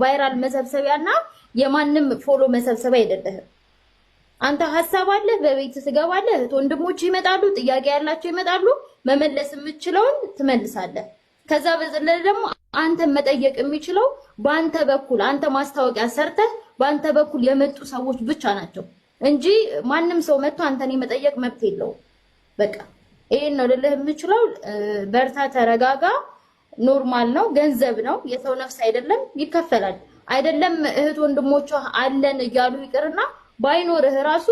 ቫይራል መሰብሰቢያና የማንም ፎሎ መሰብሰቢያ አይደለም። አንተ ሐሳብ አለ፣ በቤት ትገባለህ፣ ወንድሞች ይመጣሉ፣ ጥያቄ ያላቸው ይመጣሉ፣ መመለስ የምትችለውን ትመልሳለህ። ከዛ በዘለለ ደግሞ አንተ መጠየቅ የሚችለው በአንተ በኩል አንተ ማስታወቂያ ሰርተህ በአንተ በኩል የመጡ ሰዎች ብቻ ናቸው እንጂ ማንም ሰው መጥቶ አንተን የመጠየቅ መብት የለውም። በቃ ይሄን ነው ልልህ የምችለው። በርታ፣ ተረጋጋ። ኖርማል ነው፣ ገንዘብ ነው፣ የሰው ነፍስ አይደለም፣ ይከፈላል። አይደለም እህት ወንድሞቿ አለን እያሉ ይቅርና ባይኖርህ ራሱ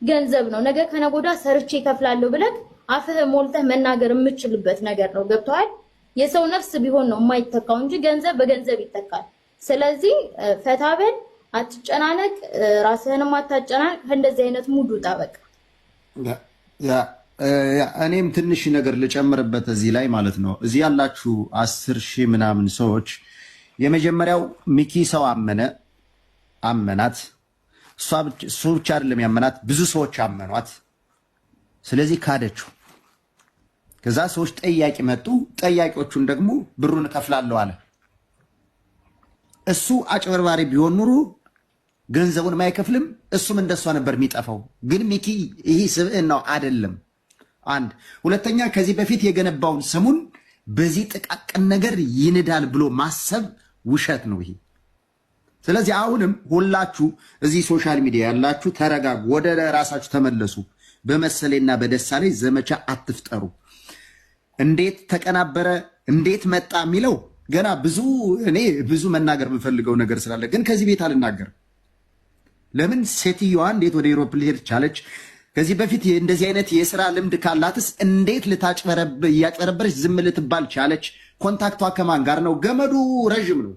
ገንዘብ ነው። ነገ ከነጎዳ ሰርቼ ይከፍላለሁ ብለህ አፍህ ሞልተህ መናገር የምችልበት ነገር ነው። ገብቶሃል? የሰው ነፍስ ቢሆን ነው የማይተካው እንጂ ገንዘብ በገንዘብ ይተካል። ስለዚህ ፈታበል፣ አትጨናነቅ፣ ራስህንም አታጨናነቅ። ከእንደዚህ አይነት ሙድ ውጣ በቃ። እኔም ትንሽ ነገር ልጨምርበት እዚህ ላይ ማለት ነው። እዚህ ያላችሁ 10,000 ምናምን ሰዎች የመጀመሪያው ሚኪ ሰው አመናት። እሱ ብቻ አይደለም ያመናት፣ ብዙ ሰዎች አመኗት። ስለዚህ ካደችው። ከዛ ሰዎች ጠያቂ መጡ። ጠያቂዎቹን ደግሞ ብሩን እከፍላለሁ አለ። እሱ አጭበርባሪ ቢሆን ኑሮ ገንዘቡን ማይከፍልም፣ እሱም እንደሷ ነበር የሚጠፋው። ግን ሚኪ ይሄ ስብዕናው አይደለም። አንድ ሁለተኛ፣ ከዚህ በፊት የገነባውን ስሙን በዚህ ጥቃቅን ነገር ይንዳል ብሎ ማሰብ ውሸት ነው ይሄ። ስለዚህ አሁንም ሁላችሁ እዚህ ሶሻል ሚዲያ ያላችሁ ተረጋጉ፣ ወደ ራሳችሁ ተመለሱ። በመሰሌና በደሳለኝ ዘመቻ አትፍጠሩ። እንዴት ተቀናበረ እንዴት መጣ የሚለው ገና እኔ ብዙ መናገር የምፈልገው ነገር ስላለ ግን ከዚህ ቤት አልናገርም። ለምን ሴትዮዋ እንዴት ወደ ኤሮፕ ልሄድ ቻለች? ከዚህ በፊት እንደዚህ አይነት የስራ ልምድ ካላትስ እንዴት እያጭበረበረች ዝም ልትባል ቻለች? ኮንታክቷ ከማን ጋር ነው? ገመዱ ረዥም ነው።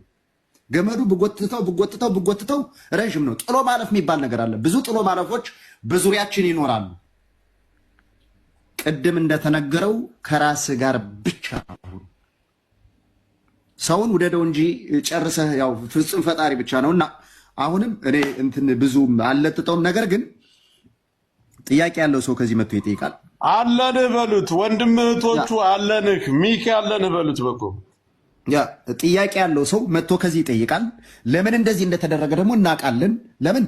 ገመዱ ብጎትተው ረዥም ነው። ጥሎ ማለፍ የሚባል ነገር አለ። ብዙ ጥሎ ማለፎች በዙሪያችን ይኖራሉ። ቅድም እንደተነገረው ከራስ ጋር ብቻ ሁን። ሰውን ውደደው እንጂ ጨርሰህ ያው ፍጹም ፈጣሪ ብቻ ነውና አሁንም እኔ ብዙ አልለጥጠውም። ነገር ግን ጥያቄ ያለው ሰው ከዚህ መጥቶ ይጠይቃል። አለንህ በሉት፣ ወንድም እህቶቹ አለንህ፣ ሚኪ አለንህ በሉት። በጎ ጥያቄ ያለው ሰው መጥቶ ከዚህ ይጠይቃል። ለምን እንደዚህ እንደተደረገ ደግሞ እናውቃለን። ለምን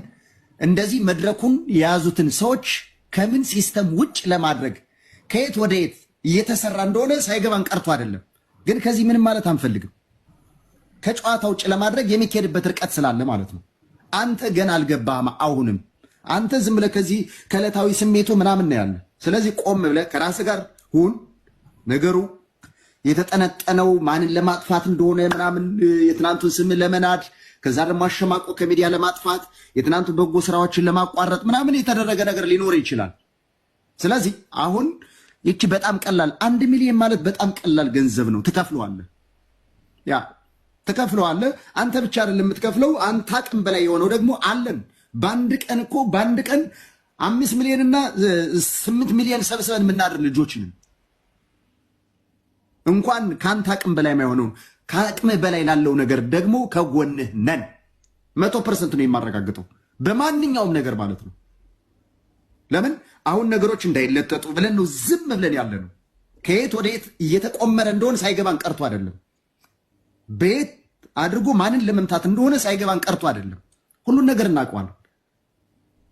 እንደዚህ መድረኩን የያዙትን ሰዎች ከምን ሲስተም ውጭ ለማድረግ ከየት ወደ የት እየተሰራ እንደሆነ ሳይገባን ቀርቶ አይደለም። ግን ከዚህ ምንም ማለት አንፈልግም። ከጨዋታ ውጭ ለማድረግ የሚካሄድበት ርቀት ስላለ ማለት ነው። አንተ ገና አልገባህም። አሁንም አንተ ዝም ብለህ ከዚህ ከዕለታዊ ስሜቱ ምናምን ነው ያለ። ስለዚህ ቆም ብለህ ከራስህ ጋር ሁን። ነገሩ የተጠነጠነው ማንን ለማጥፋት እንደሆነ ምናምን የትናንቱን ስም ለመናድ ከዛ ደግሞ አሸማቆ ከሚዲያ ለማጥፋት የትናንቱን በጎ ስራዎችን ለማቋረጥ ምናምን የተደረገ ነገር ሊኖር ይችላል። ስለዚህ አሁን ይቺ በጣም ቀላል 1 ሚሊዮን ማለት በጣም ቀላል ገንዘብ ነው። ትከፍለዋለህ፣ ትከፍለዋለህ። አንተ ብቻ አይደለም የምትከፍለው፣ አንተ አቅም በላይ የሆነው ደግሞ አለን። በአንድ ቀን 5 ሚሊዮንና 8 ሚሊዮን ሰብስበን የምናድር ልጆች ነን። እንኳን ከአንተ አቅም በላይ የማይሆነው ከአቅምህ በላይ ላለው ነገር ደግሞ ከጎንህ ነን። 100% ነው የማረጋግጠው፣ በማንኛውም ነገር ማለት ነው። ለምን አሁን ነገሮች እንዳይለጠጡ ብለን ነው ዝም ብለን ያለ ነው። ከየት ወደ የት እየተቆመረ እንደሆነ ሳይገባን ቀርቶ አይደለም። በየት አድርጎ ማንን ለመምታት እንደሆነ ሳይገባን ቀርቶ አይደለም። ሁሉን ነገር እናውቀዋለን።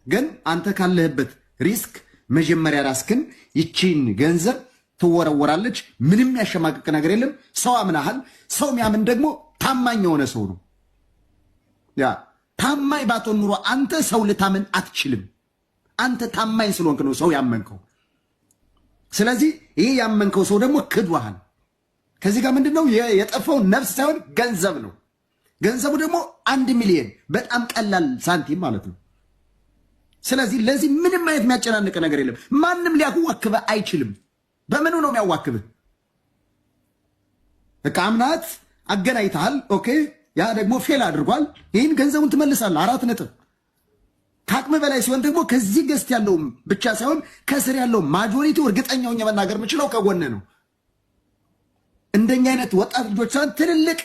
ግን አንተ ካለህበት ሪስክ መጀመሪያ ራስክን ይቺን ገንዘብ ትወረወራለች። ምንም ያሸማቅቅ ነገር የለም። ሰው አምናሃል። ሰው የሚያምን ደግሞ ታማኝ የሆነ ሰው ነው። ታማኝ ባትሆን ኑሮ አንተ ሰው ልታምን አትችልም። አንተ ታማኝ ስለሆንክ ነው ሰው ያመንከው። ስለዚህ ይሄ ያመንከው ሰው ደግሞ ክዷሃል። ከዚህ ጋር ምንድነው የጠፋው? ነፍስ ሳይሆን ገንዘብ ነው። ገንዘቡ ደግሞ 1 ሚሊዮን በጣም ቀላል ሳንቲም ማለት ነው። ስለዚህ ለዚህ ምንም አይነት የሚያጨናንቅ ነገር የለም። ማንም ሊያዋክብህ አይችልም። በምኑ ነው የሚያዋክብህ? በቃ አምናት አገናኝተሃል። ኦኬ፣ ያ ደግሞ ፌል አድርጓል። ይህን ገንዘቡን ትመልሳለህ። 4 ነጥብ። ከአቅም በላይ ሲሆን ደግሞ ከዚህ ገስት ያለው ብቻ ሳይሆን ከስር ያለው ማጆሪቲው እርግጠኛው መናገር የምችለው ከጎን ነው። እንደኛ አይነት ወጣት ልጆች ሳይሆን ትልልቅ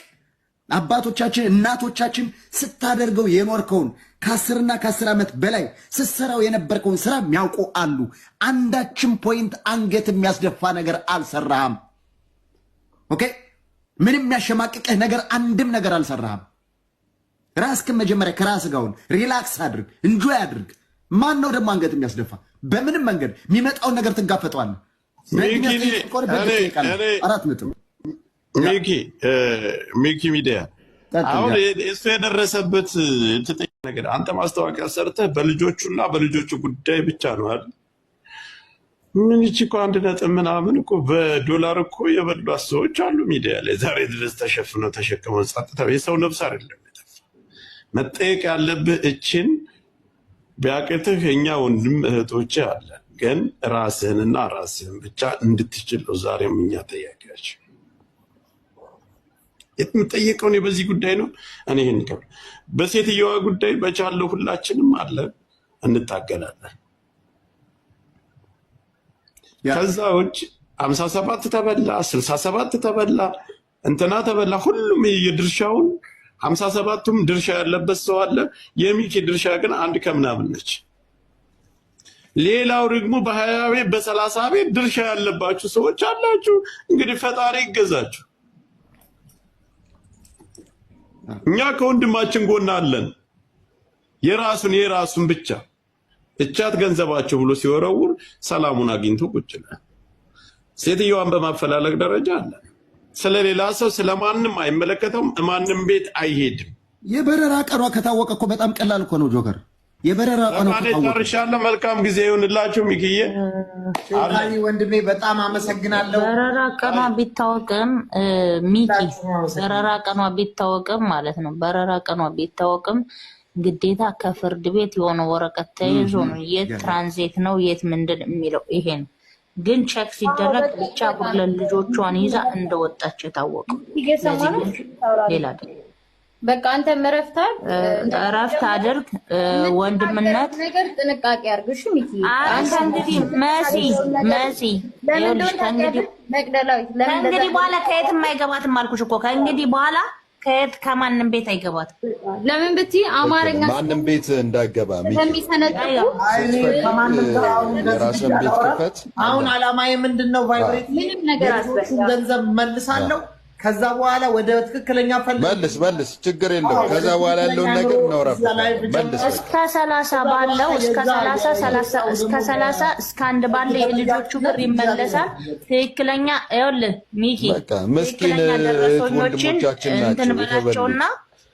አባቶቻችን እናቶቻችን ስታደርገው የኖርከውን ከ10 እና ከ10 ዓመት በላይ ስትሰራው የነበርከውን ስራ የሚያውቁ አሉ። አንዳችም ፖይንት አንገት የሚያስደፋ ነገር አልሰራህም። ኦኬ፣ ምንም የሚያሸማቅቅህ ነገር አንድም ነገር አልሰራህም። ራስህን መጀመሪያ ከራስህ ጋር ሪላክስ አድርግ፣ እንጆይ አድርግ። ማን ነው ደግሞ አንገት የሚያስደፋ? በምንም መንገድ የሚመጣውን ነገር ትጋፈጠዋለህ። ሚኪ ሚዲያ አሁን እሱ የደረሰበት ትጠይቅ ነገር አንተ ማስታወቂያ ሰርተህ በልጆቹና በልጆቹ ጉዳይ ብቻ ነው አይደል? ምን ይቺ እኮ 1 ምናምን እኮ በዶላር እኮ የበሏት ሰዎች አሉ ሚዲያ ላይ ዛሬ ድረስ ተሸፍነው ተሸክመው ጸጥታ የሰው ነፍስ አይደለም የጠፋ። መጠየቅ ያለብህ እችን ቢያቅትህ እኛ ወንድም እህቶች አለ ግን ራስህንና ራስህን ብቻ እንድትችል ነው ዛሬም እኛ ጠያቂያቸው። የምጠየቀው እኔ በዚህ ጉዳይ ነው። እኔ ይህን በሴትየዋ ጉዳይ በቻለው ሁላችንም አለ እንታገላለን። ከዛ ውጭ 57 ተበላ 67 ተበላ እንትና ተበላ ሁሉም የድርሻውን 57ቱም ድርሻ ያለበት ሰው አለ። የሚኪ ድርሻ ግን 1 ከምናምን ነች። ሌላው ደግሞ በ20 ቤት በ30 ቤት ድርሻ ያለባችሁ ሰዎች አላችሁ። እንግዲህ ፈጣሪ ይገዛችሁ። እኛ ከወንድማችን ጎን አለን። የራሱን ብቻ እቻት ገንዘባቸው ብሎ ሲወረውር ሰላሙን አግኝቶ ቁጭ ይላል። ሴትዮዋን በማፈላለግ ደረጃ አለ። ስለሌላ ሰው ስለማንም አይመለከተውም። ማንም ቤት አይሄድም። የበረራ ቀኗ ከታወቀ እኮ በጣም ቀላል እኮ ነው ጆከር። የበረራ ቀኗ ከታወቀ ጨርሻለሁ። መልካም ጊዜ ይሁንላችሁ። ሚኪዬ ወንድሜ በጣም አመሰግናለሁ። በረራ ቀኗ ቢታወቅም ሚኪ በረራ ቀኗ ቢታወቅም ማለት ነው በረራ ቀኗ ቢታወቅም ግዴታ ከፍርድ ቤት የሆነ ወረቀት ተይዞ ነው የት ትራንዚት ነው የት ምንድን የሚለው ይሄ ነው። ግን ቼክ ሲደረግ ብቻ ሁለት ልጆቿን ይዛ እንደወጣች የታወቀው ሌላ በቃ አንተ እረፍት አድርግ። ወንድምነት ነገር ጥንቃቄ አድርግሽ ሚኪ። አንተ እንግዲህ መሲ ይኸውልሽ ከእንግዲህ በኋላ ከየትም አይገባትም አልኩሽ እኮ ከእንግዲህ በኋላ ከማንም ቤት አይገባትም። ለምን ብትይ አማርኛ ማንም ቤት እንዳይገባ የሚሰነጥቁ የራስን ቤት ክፈት። አሁን አላማዬ ምንድነው? ቫይብሬት ምንም ነገር አስበሻ ገንዘብ መልሳለሁ። ከዛ በኋላ ወደ ትክክለኛ መልስ ችግር የለው። ከዛ በኋላ ያለውን ነገር እናወራበት። መልስ እስከ 30 ባለው እስከ 30 እስከ 1 ባለው የልጆቹ ብር ይመለሳል። ትክክለኛ ይኸውልህ ሚኪ በቃ ምስኪን ወንድሞቻችን ናቸው በላቸውና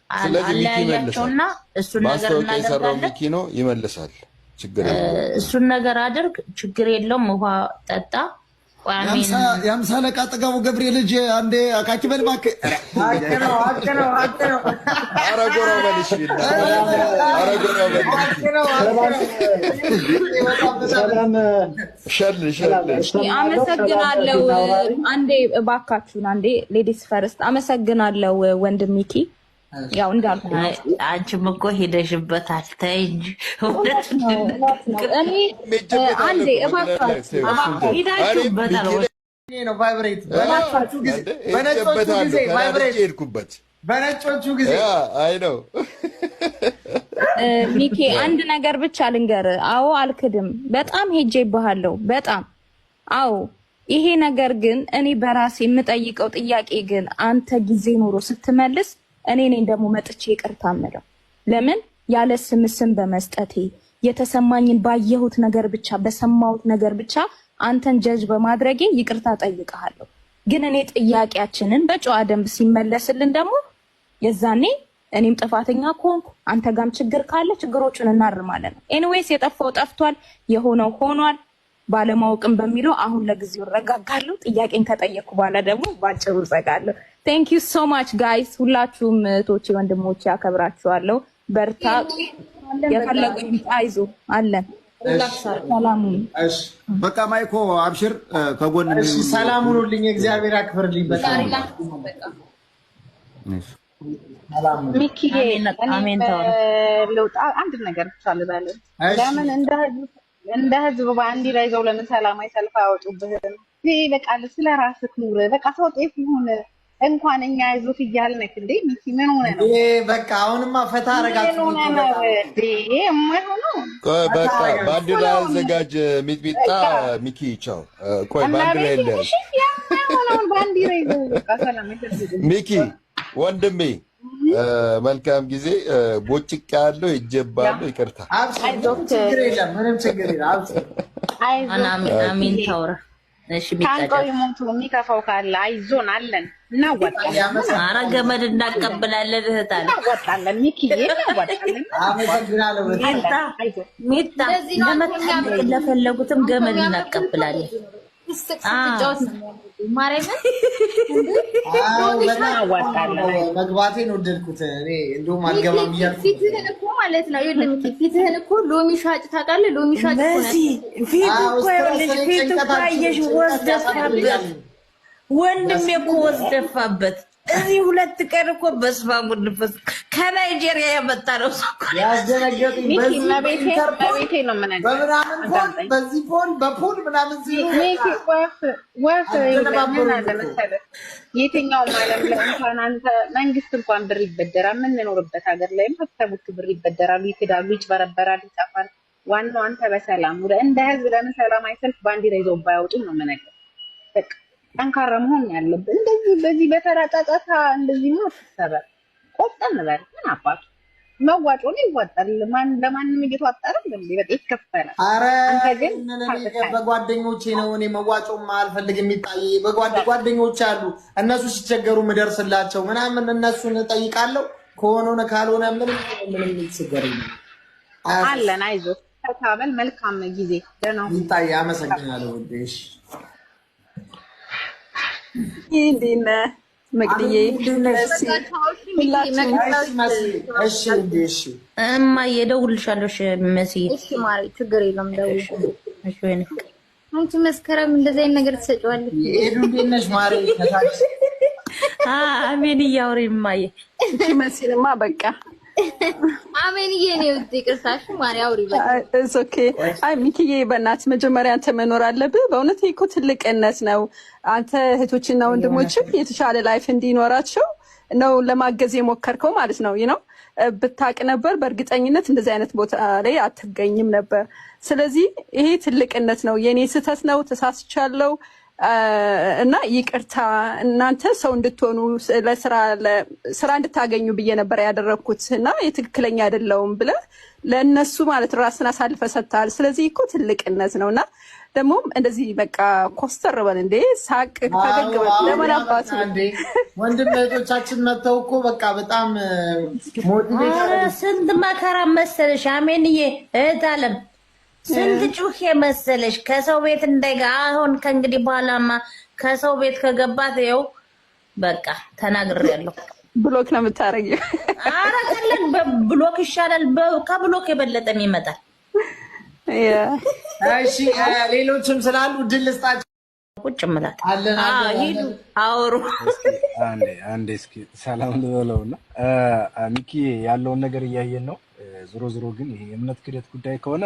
ስለዚህ ሚኪ ይመልሳል። እሱን ነገር የሰራው ሚኪ ነው ይመልሳል። ችግር የለው። እሱን ነገር አድርግ። ችግር የለውም። ውሃ ጠጣ። የአምሳ አለቃ ጥጋቡ ገብሬ ልጅ አንዴ አካኪ በል እባክህ። ኧረ ጎራው በልሽ አመሰግናለሁ። አንዴ እባካችሁን አንዴ ሌዲስ ፈርስት አመሰግናለሁ ወንድም ሚኪ። ያው እንዳልኩ አንቺም እኮ ሄደሽበታል። ተይ እንጂ እኔ አንዴ እባካችሁ ሄዳችሁበታል። በነጮቹ ጊዜ አይ ነው ሚኪ አንድ ነገር ብቻ ልንገር። አዎ አልክድም። በጣም ሄጄብሃለሁ። በጣም አዎ። ይሄ ነገር ግን እኔ በራሴ የምጠይቀው ጥያቄ ግን አንተ ጊዜ ኖሮ ስትመልስ እኔ ደግሞ መጥቼ ይቅርታ እምለው ለምን ያለ ስም በመስጠቴ የተሰማኝን ባየሁት ነገር ብቻ በሰማሁት ነገር ብቻ አንተን ጀጅ በማድረጌ ይቅርታ ጠይቀሃለሁ። ግን እኔ ጥያቄያችንን በጨዋ ደንብ ሲመለስልን ደግሞ የዛኔ እኔም ጥፋተኛ ከሆንኩ አንተ ጋም ችግር ካለ ችግሮቹን እናርማለን። ኤኒዌይስ የጠፋው ጠፍቷል፣ የሆነው ሆኗል። ባለማወቅም በሚለው አሁን ለጊዜው እረጋጋለሁ። ጥያቄን ከጠየቅኩ በኋላ ደግሞ ባጭሩ ዘጋለሁ። ቴንክ ዩ ሶ ማች ጋይስ፣ ሁላችሁም እህቶቼ ወንድሞቼ አከብራችኋለሁ። በርታ፣ የፈለጉኝ አይዞ አለን። ሰላም በቃ ማይኮ አብሽር፣ ከጎን ሰላም ሁኑልኝ። እግዚአብሔር ያክብርልኝ። በጣም ሚኪዬ ለውጣ አንድ ነገር ብቻ ልበል። ለምን እንደ ህዝብ ባንዲራ ይዘው ለምን ሰላማዊ ሰልፍ አያወጡብህም? ይሄ በቃ ስለ ራስህ ኑር። በቃ ሰው ጤፍ ይሁን እንኳን እኛ አይዞህ እያልንክ እንዴ ሚኪ ምን ሆነ ነው? ይሄ በቃ አሁንማ ፈታ አረጋችሁ ይሄ የማይሆነው። ቆይ በቃ ባንዲራ አዘጋጅ ሚጥሚጣ። ሚኪ ቻው። ቆይ ባንዲራ የለም የማይሆነውን ባንዲራ ይዘው በቃ ሰላማዊ ሰልፍ ሚኪ ወንድሜ መልካም ጊዜ። ቦጭቅ ያለው ይጀባለው። ይቅርታ። ምንም ችግር የለም። አሚን ታውራ። እሺ ካንቀው ይሞቱ የሚከፋው ካለ አይዞን አለን እናወጣለን። ኧረ ገመድ እናቀብላለን። እህት አለ እናወጣለን። ሚኪዬ እናወጣለን። አመሰግናለሁ። ሚጣ ለመታመቅ ለፈለጉትም ገመድ እናቀብላለን። መግባቴን ወደድኩት። እኔ እንደውም አልገባም እያልኩ ፊትህን እኮ ማለት ነው። ፊትህን እኮ ሎሚ ሻጭ ታውቃለህ? ሎሚ ሻጭ ፊት እኮ አየሽ ወስደፋበት። ወንድሜ እኮ ወስደፋበት። እዚህ 2 ቀን እኮ በስመ አብ ወልድ ከናይጄሪያ የመጣ ነው ሰው ያስደነገጠኝ። በቤቴ ነው በምናምን በዚህ ፖል በፖል ምናምን የትኛውም ዓለም ላይ እንኳን አንተ መንግስት እንኳን ብር ይበደራል። የምንኖርበት ሀገር ላይም ሀብታሞች ብር ይበደራሉ፣ ይክዳሉ፣ ይጭበረበራል፣ ይጠፋል። ዋናው አንተ በሰላም እንደ ህዝብ ለምን ሰላማዊ ሰልፍ ባንዲራ ይዘው ባያወጡም ነው የምነግርህ። በቃ ጠንካራ መሆን ያለብን። እንደዚህ በዚህ በተራ ጫጫታ እንደዚህ ነው ተሰበረ። ቆፍጠን በል። ምን አባቱ መዋጮ ነው ይዋጣል። ለማንም እየተዋጣረ እንዴ በቃ ይከፈላል። አረ አንተ ግን በጓደኞቼ ነው። እኔ መዋጮም አልፈልግም። የሚጣይ ጓደኞቼ አሉ። እነሱ ሲቸገሩ ምደርስላቸው ምናምን እነሱን እጠይቃለሁ። ከሆነ ካልሆነ ምንም ይችግር አለን። አይዞህ ተታበል። መልካም ጊዜ። ደህና ይጣይ። አመሰግናለሁ። እሺ እንዴነ መቅድዬ እማዬ እደውልልሻለሁ። መሲ እሺ ማሪ፣ ችግር የለም ደውል። እሺ ወይኔ አንቺ መስከረም እንደዚህ አይነት ነገር ትሰጪዋለሽ? ኤዱንዴነሽ ማሪ አሜን እያወሪ እማዬ። እሺ መሲልማ በቃ አሜንዬ ነው ይቅርታሽ ማሪ አውሪ በቃ እስ ኦኬ። አይ ሚኪዬ በእናትህ መጀመሪያ አንተ መኖር አለብህ። በእውነት እኮ ትልቅነት ነው። አንተ እህቶችና ወንድሞችም የተሻለ ላይፍ እንዲኖራቸው ነው ለማገዝ የሞከርከው ማለት ነው። ነው ብታቅ ነበር በእርግጠኝነት እንደዚህ አይነት ቦታ ላይ አትገኝም ነበር። ስለዚህ ይሄ ትልቅነት ነው። የኔ ስህተት ነው፣ ተሳስቻለሁ እና ይቅርታ። እናንተ ሰው እንድትሆኑ ስራ እንድታገኙ ብዬ ነበር ያደረኩት እና የትክክለኛ አይደለውም ብለህ ለእነሱ ማለት ራስን አሳልፈ ሰጥተሃል። ስለዚህ እኮ ትልቅነት ነው እና ደግሞ እንደዚህ በቃ ኮስተር በል እንዴ፣ ሳቅ ፈገግ በል። ለምን አባቱ ወንድም እህቶቻችን መተው እኮ በቃ በጣም ሞቲቬት ስንት መከራ መሰለሽ አሜንዬ እህት አለም ስንት ጩህ መሰለሽ ከሰው ቤት እንደጋ። አሁን ከእንግዲህ በኋላማ ከሰው ቤት ከገባት ይኸው በቃ ተናግሬያለሁ። ብሎክ ነው የምታረጊው? ኧረ ቀለን ብሎክ ይሻላል። ከብሎክ የበለጠም ይመጣል። እሺ ሌሎችም ስላሉ ድል ልስጣቸው። ቁጭ ምላት ሂዱ አውሩ። አንዴ እስኪ ሰላም ልበለውና ሚኪ ያለውን ነገር እያየን ነው። ዞሮ ዞሮ ግን ይሄ የእምነት ክደት ጉዳይ ከሆነ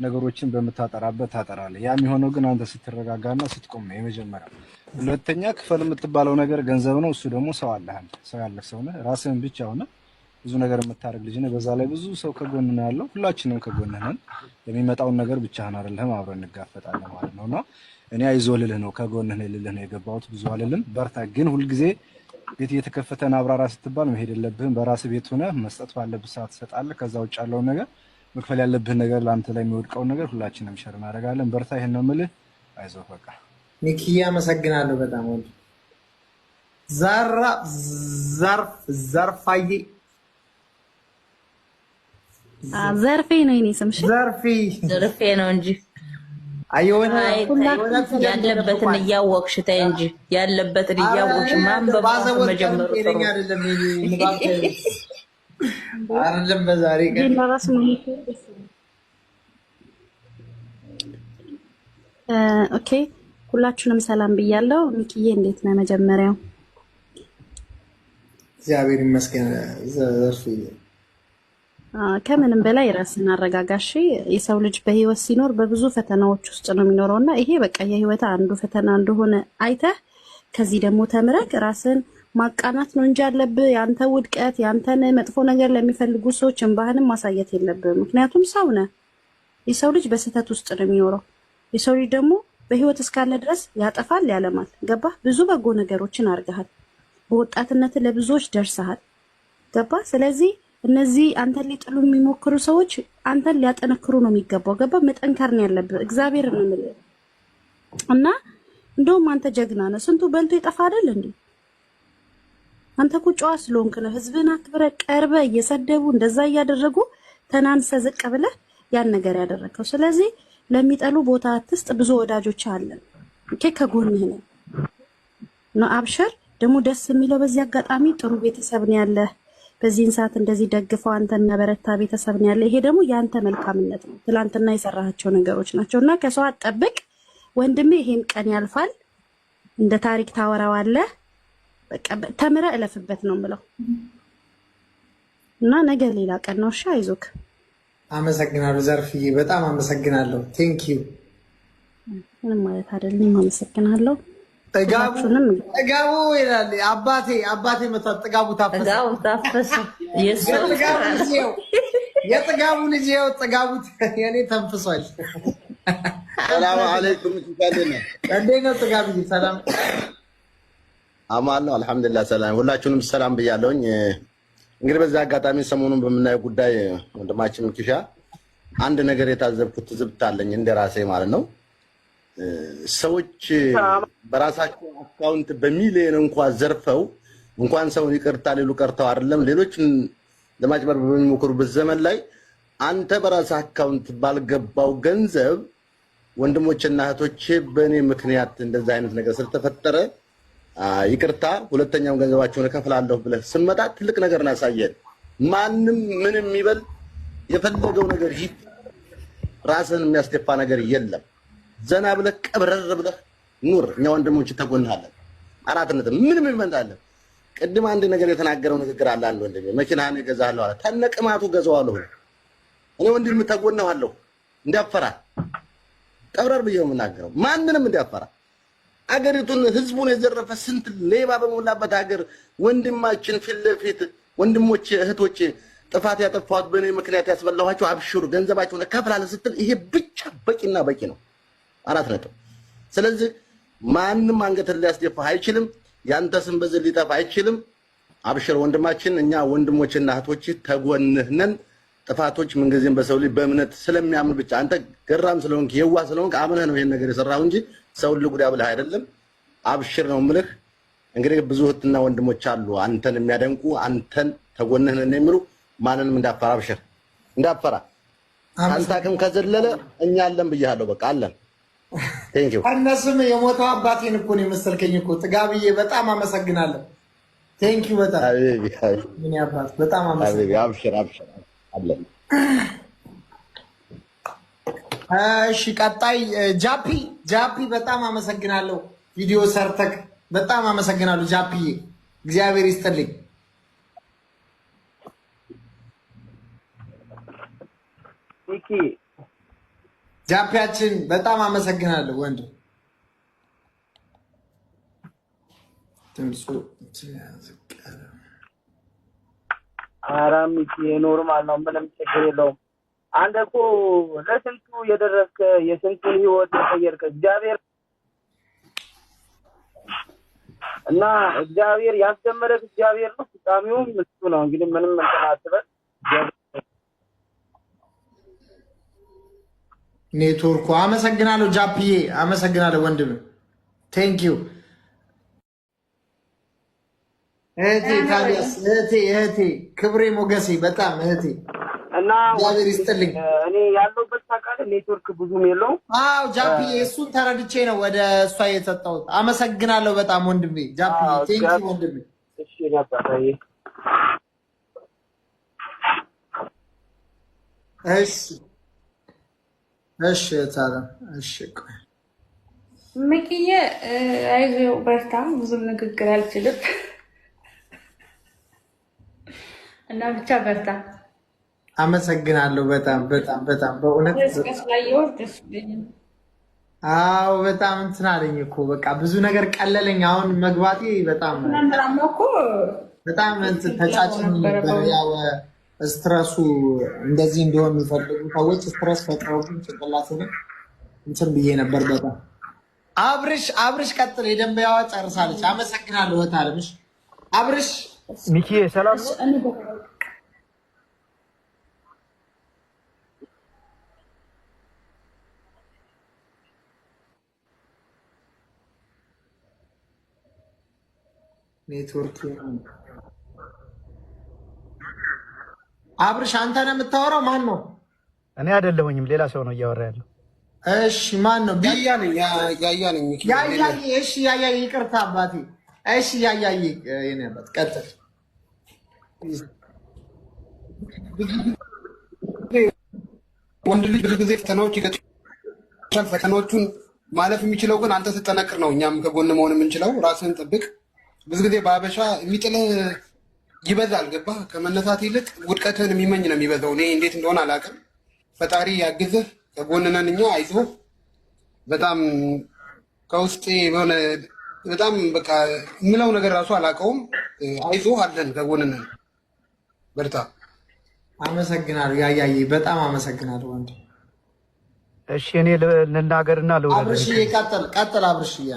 ነገሮችን በምታጠራበት ታጠራለህ። ያ የሚሆነው ግን አንተ ስትረጋጋና ስትቆም ነው የመጀመሪያው። ሁለተኛ ክፈል የምትባለው ነገር ገንዘብ ነው። እሱ ደግሞ ሰው አለህ፣ አንተ ሰው ያለህ ሰው ነህ። ራስህን ብቻ ሆነ ብዙ ነገር የምታደርግ ልጅ ነህ። በዛ ላይ ብዙ ሰው ከጎን ነው ያለው። ሁላችንም ከጎን ነን። የሚመጣውን ነገር ብቻህን አይደለም፣ አብረን እንጋፈጣለን ማለት ነውና እኔ አይዞህ ልልህ ነው፣ ከጎንህ ነኝ ልልህ ነው የገባሁት። ብዙ አልልም፣ በርታ። ግን ሁልጊዜ ቤት እየተከፈተን አብራራ ስትባል መሄድ የለብህም። በራስህ ቤት ሆነህ መስጠት ባለብህ ሰዓት ትሰጣለህ። ከዛ ውጭ ያለውን ነገር መክፈል ያለብህ ነገር ለአንተ ላይ የሚወድቀውን ነገር ሁላችንም ሸር እናደርጋለን። በርታ። ይሄን ነው የምልህ። አይዞህ በቃ። ሚኪዬ አመሰግናለሁ በጣም ወንድ ዘርፋዬ ዘርፌ ነው የኔ ስምሽ። ዘርፌ ነው እንጂ አይሆነ ያለበትን እያወቅሽ ተይ እንጂ ያለበትን እያወቅሽ ማንበብ መጀመሩ ጥሩ አይደለም። በዛሬ ቀን ኦኬ ሁላችሁንም ሰላም ብያለሁ። ሚኪዬ እንዴት ነህ? መጀመሪያው እግዚአብሔር ይመስገን። ከምንም በላይ ራስን አረጋጋሽ። የሰው ልጅ በህይወት ሲኖር በብዙ ፈተናዎች ውስጥ ነው የሚኖረው እና ይሄ በቃ የህይወት አንዱ ፈተና እንደሆነ አይተህ ከዚህ ደግሞ ተምረህ ራስን ማቃናት ነው እንጂ ያለብህ ያንተ ውድቀት ያንተን መጥፎ ነገር ለሚፈልጉ ሰዎች እንባህንም ማሳየት የለብህም። ምክንያቱም ሰው ነህ። የሰው ልጅ በስህተት ውስጥ ነው የሚኖረው። የሰው ልጅ ደግሞ በህይወት እስካለ ድረስ ያጠፋል፣ ያለማል። ገባህ? ብዙ በጎ ነገሮችን አድርገሃል። በወጣትነት ለብዙዎች ደርሰሃል። ገባ? ስለዚህ እነዚህ አንተን ሊጥሉ የሚሞክሩ ሰዎች አንተን ሊያጠነክሩ ነው የሚገባው። ገባ? መጠንከር ነው ያለብህ። እግዚአብሔር ነው የምልህ። እና እንደውም አንተ ጀግና ነህ። ስንቱ በልቶ ይጠፋ አይደል እንዴ? አንተ እኮ ጨዋ ስለሆንክ ነው ህዝብን አክብረህ ቀርበህ እየሰደቡ እንደዛ እያደረጉ ተናንሰ ዝቅ ብለህ ያን ነገር ያደረከው። ስለዚህ ለሚጠሉ ቦታ አትስጥ። ብዙ ወዳጆች አለን። ኦኬ፣ ከጎንህ ነው ነው። አብሽር። ደግሞ ደስ የሚለው በዚህ አጋጣሚ ጥሩ ቤተሰብ ነው ያለህ። በዚህን ሰዓት እንደዚህ ደግፈው አንተና በረታ ቤተሰብ ነው ያለህ። ይሄ ደግሞ ያንተ መልካምነት ነው። ትላንትና የሰራሃቸው ነገሮች ናቸውና ከሰው አትጠብቅ ወንድሜ። ይሄም ቀን ያልፋል። እንደ ታሪክ ታወራዋለህ። በቃ ተምረህ እለፍበት ነው የምለው እና ነገ ሌላ ቀን ነው። እሺ፣ አይዞክ። አመሰግናለሁ ዘርፍዬ፣ በጣም አመሰግናለሁ። ቴንክ ዩ። ምንም ማለት አይደለም። አመሰግናለሁ። ጥጋቡ ይላል አባቴ መጣ። ጥጋቡ ታፈሰ። የጥጋቡ ልጅ ይኸው ጥጋቡ የኔ ተንፍሷል። ሰላም አለይኩም። እንዴት ነው ጥጋቡ? ሰላም አማን ነው። አልሐምዱሊላህ ሰላም። ሁላችሁንም ሰላም ብያለሁኝ። እንግዲህ በዚህ አጋጣሚ ሰሞኑን በምናየው ጉዳይ ወንድማችን ኪሻ አንድ ነገር የታዘብኩት ትዝብት አለኝ እንደራሴ ማለት ነው። ሰዎች በራሳቸው አካውንት በሚሊዮን እንኳን ዘርፈው እንኳን ሰውን ይቅርታ ሊሉ ቀርተው አይደለም ሌሎችን ለማጭበርበር በሚሞክሩበት ዘመን ላይ አንተ በራስህ አካውንት ባልገባው ገንዘብ ወንድሞችና እህቶቼ በእኔ ምክንያት እንደዛ አይነት ነገር ስለተፈጠረ ይቅርታ ሁለተኛውን ገንዘባቸውን እከፍላለሁ ብለህ ስመጣ ትልቅ ነገር እናሳየን። ማንም ምንም ይበል የፈለገው ነገር ይህ ራስህን የሚያስደፋ ነገር የለም። ዘና ብለህ ቀብረር ብለህ ኑር። እኛ ወንድሞች ተጎንሃለን። አራትነት ምንም ይመጣለን። ቅድም አንድ ነገር የተናገረው ንግግር አለ። አንድ ወንድሜ መኪናህን እገዛለሁ አለ። ተነቅማቱ ገዛዋለሁ። እኔ ወንድም ተጎንሃለሁ። እንዲያፈራ ቀብረር ብዬው የምናገረው ማንንም እንዲያፈራ አገሪቱን ህዝቡን የዘረፈ ስንት ሌባ በሞላበት ሀገር ወንድማችን ፊት ለፊት ወንድሞች እህቶች ጥፋት ያጠፋሁት በእኔ ምክንያት ያስበላኋቸው አብሽሩ ገንዘባቸውን እከፍላለሁ ስትል ይሄ ብቻ በቂና በቂ ነው። አራት ነጥብ። ስለዚህ ማንም አንገትን ሊያስደፋህ አይችልም። ያንተ ስም በዚህ ሊጠፋ አይችልም። አብሽር ወንድማችን፣ እኛ ወንድሞችና እህቶች ተጎንህ ነን። ጥፋቶች ምንጊዜም በሰው ልጅ በእምነት ስለሚያምን ብቻ አንተ ገራም ስለሆንክ የዋህ ስለሆንክ አምነህ ነው ይሄን ነገር የሰራው እንጂ ሰውን ልጉዳ ብለህ አይደለም። አብሽር ነው የምልህ። እንግዲህ ብዙ እህትና ወንድሞች አሉ አንተን የሚያደንቁ አንተን ተጎንህ ነን የሚሉ ማንንም እንዳፈራ አብሽር እንዳፈራ። አንተ አቅም ከዘለለ እኛ አለን ብያለሁ። በቃ አለን። ቴንክ ዩ። እነሱም የሞተው አባቴን እኮ ነው የመሰልከኝ እኮ ጥጋብዬ፣ በጣም አመሰግናለሁ። ቴንክ ዩ በጣም ምን ያባት በጣም አመሰግናለሁ። አብሽር አብሽር አለን። እሺ ቀጣይ ጃፒ በጣም አመሰግናለሁ። ቪዲዮ ሰርተክ በጣም አመሰግናለሁ ጃፒዬ፣ እግዚአብሔር ይስጥልኝ። ሚኪ ጃፒያችን በጣም አመሰግናለሁ ወንድም። ኧረ ሚኪ ኖርማል ነው፣ ምንም ችግር የለውም። አንተ እኮ ለስንቱ የደረስክ የስንቱን ህይወት የቀየርክ እግዚአብሔር እና እግዚአብሔር ያስጀመረክ እግዚአብሔር ነው፣ ፍጻሜውም እሱ ነው። እንግዲህ ምንም እንትን አትበል። ኔትወርኩ አመሰግናለሁ ጃፒዬ፣ አመሰግናለሁ ወንድም። ቴንክ ዩ እህቴ፣ ታዲያስ እህቴ ክብሬ ሞገሴ፣ በጣም እህቴ እና እግዚአብሔር ይስጥልኝ። እኔ ያለሁበት ታውቃለህ ኔትወርክ ብዙም የለውም። አዎ ጃፒዬ፣ እሱን ተረድቼ ነው ወደ እሷ የሰጠሁት። አመሰግናለሁ በጣም ወንድሜ ጃፒዬ። ቴንክ ዩ ወንድሜ። እሺ ነበር። እሺ ታዲያ እሺ ሚኪዬ፣ አይዞህ በርታ። ብዙም ንግግር አልችልም እና ብቻ በርታ። አመሰግናለሁ በጣም በጣም በጣም በእውነት አዎ፣ በጣም እንትን አለኝ እኮ በቃ ብዙ ነገር ቀለለኝ። አሁን መግባቴ በጣም እንትን ተጫጭኝ ነበር። ያው ስትረሱ እንደዚህ እንዲሆን የሚፈልጉ ሰዎች ስትረስ ፈጥረውብኝ ጭንቅላቴን እንትን ብዬ ነበር። በጣም አብርሽ ቀጥል። የደንበያዋ ጨርሳለች። አመሰግናለሁ እህት አለምሽ። አብርሽ ሚኪ ሰላም ነው? ኔትወርክ አብርሽ አንተ ነህ የምታወራው? ማን ነው? እኔ አይደለሁኝም፣ ሌላ ሰው ነው እያወራ ያለው። እሺ ማን ነው? ያያ ነኝ። ያያ እሺ፣ ያያ ይቅርታ አባቴ። እሺ ያያ የኔ አባት ቀጥል። ወንድ ልጅ ብዙ ጊዜ ፈተናዎች ይገጥሙታል። ፈተናዎቹን ማለፍ የሚችለው ግን አንተ ስትጠነክር ነው። እኛም ከጎን መሆን የምንችለው ራስህን ጠብቅ። ብዙ ጊዜ በአበሻ የሚጥልህ ይበዛል። ገባህ? ከመነሳት ይልቅ ውድቀትህን የሚመኝ ነው የሚበዛው። እኔ እንዴት እንደሆነ አላውቅም። ፈጣሪ ያግዝህ። ከጎን ነን እኛ። አይዞህ። በጣም ከውስጤ የሆነ በጣም በቃ የምለው ነገር ራሱ አላውቀውም። አይዞህ፣ አለን፣ ከጎን ነን። በርታ። አመሰግናለሁ ያያዬ፣ በጣም አመሰግናለሁ ወንድ። እሺ እኔ ልናገርና አብርሽዬ ቀጥል አብርሽዬ።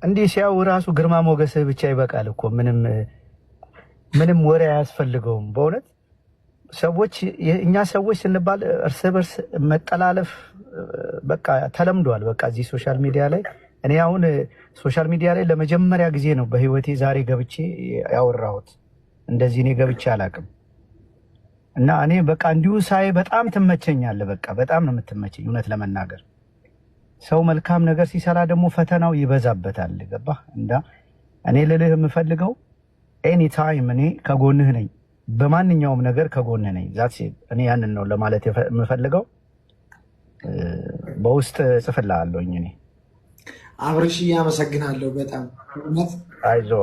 እንዲህ ሲያው ራሱ ግርማ ሞገስህ ብቻ ይበቃል እኮ ምንም ወሬ አያስፈልገውም። በእውነት እኛ ሰዎች ስንባል እርስ በርስ መጠላለፍ በቃ ተለምዷል። በቃ እዚህ ሶሻል ሚዲያ ላይ እኔ አሁን ሶሻል ሚዲያ ላይ ለመጀመሪያ ጊዜ ነው በህይወቴ ዛሬ ገብቼ ያወራሁት። እንደዚህ እኔ ገብቼ አላውቅም። እና እኔ በቃ እንዲሁ ሳይ በጣም ትመቸኛለህ። በቃ በጣም ነው የምትመቸኝ እውነት ለመናገር። ሰው መልካም ነገር ሲሰራ ደግሞ ፈተናው ይበዛበታል። ገባህ? እኔ ልልህ የምፈልገው ኤኒ ታይም እኔ ከጎንህ ነኝ፣ በማንኛውም ነገር ከጎንህ ነኝ። ዛት እኔ ያንን ነው ለማለት የምፈልገው። በውስጥ ጽፍልሃለሁኝ። እኔ አብርሽዬ አመሰግናለሁ በጣም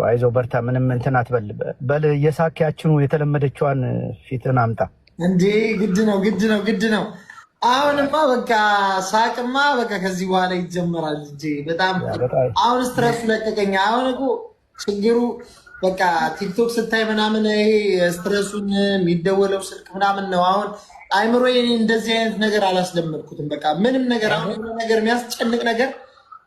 አይዞ በርታ። ምንም እንትን አትበል በል። የሳኪያችኑ የተለመደችዋን ፊትን አምጣ እንዴ። ግድ ነው። አሁንማ በቃ ሳቅማ በቃ ከዚህ በኋላ ይጀመራል እንጂ በጣም አሁን ስትረስ ለቀቀኝ። አሁን እኮ ችግሩ በቃ ቲክቶክ ስታይ ምናምን ይሄ ስትረሱን የሚደወለው ስልክ ምናምን ነው። አሁን አይምሮ እንደዚህ አይነት ነገር አላስለመድኩትም። በቃ ምንም ነገር አሁን ነገር የሚያስጨንቅ ነገር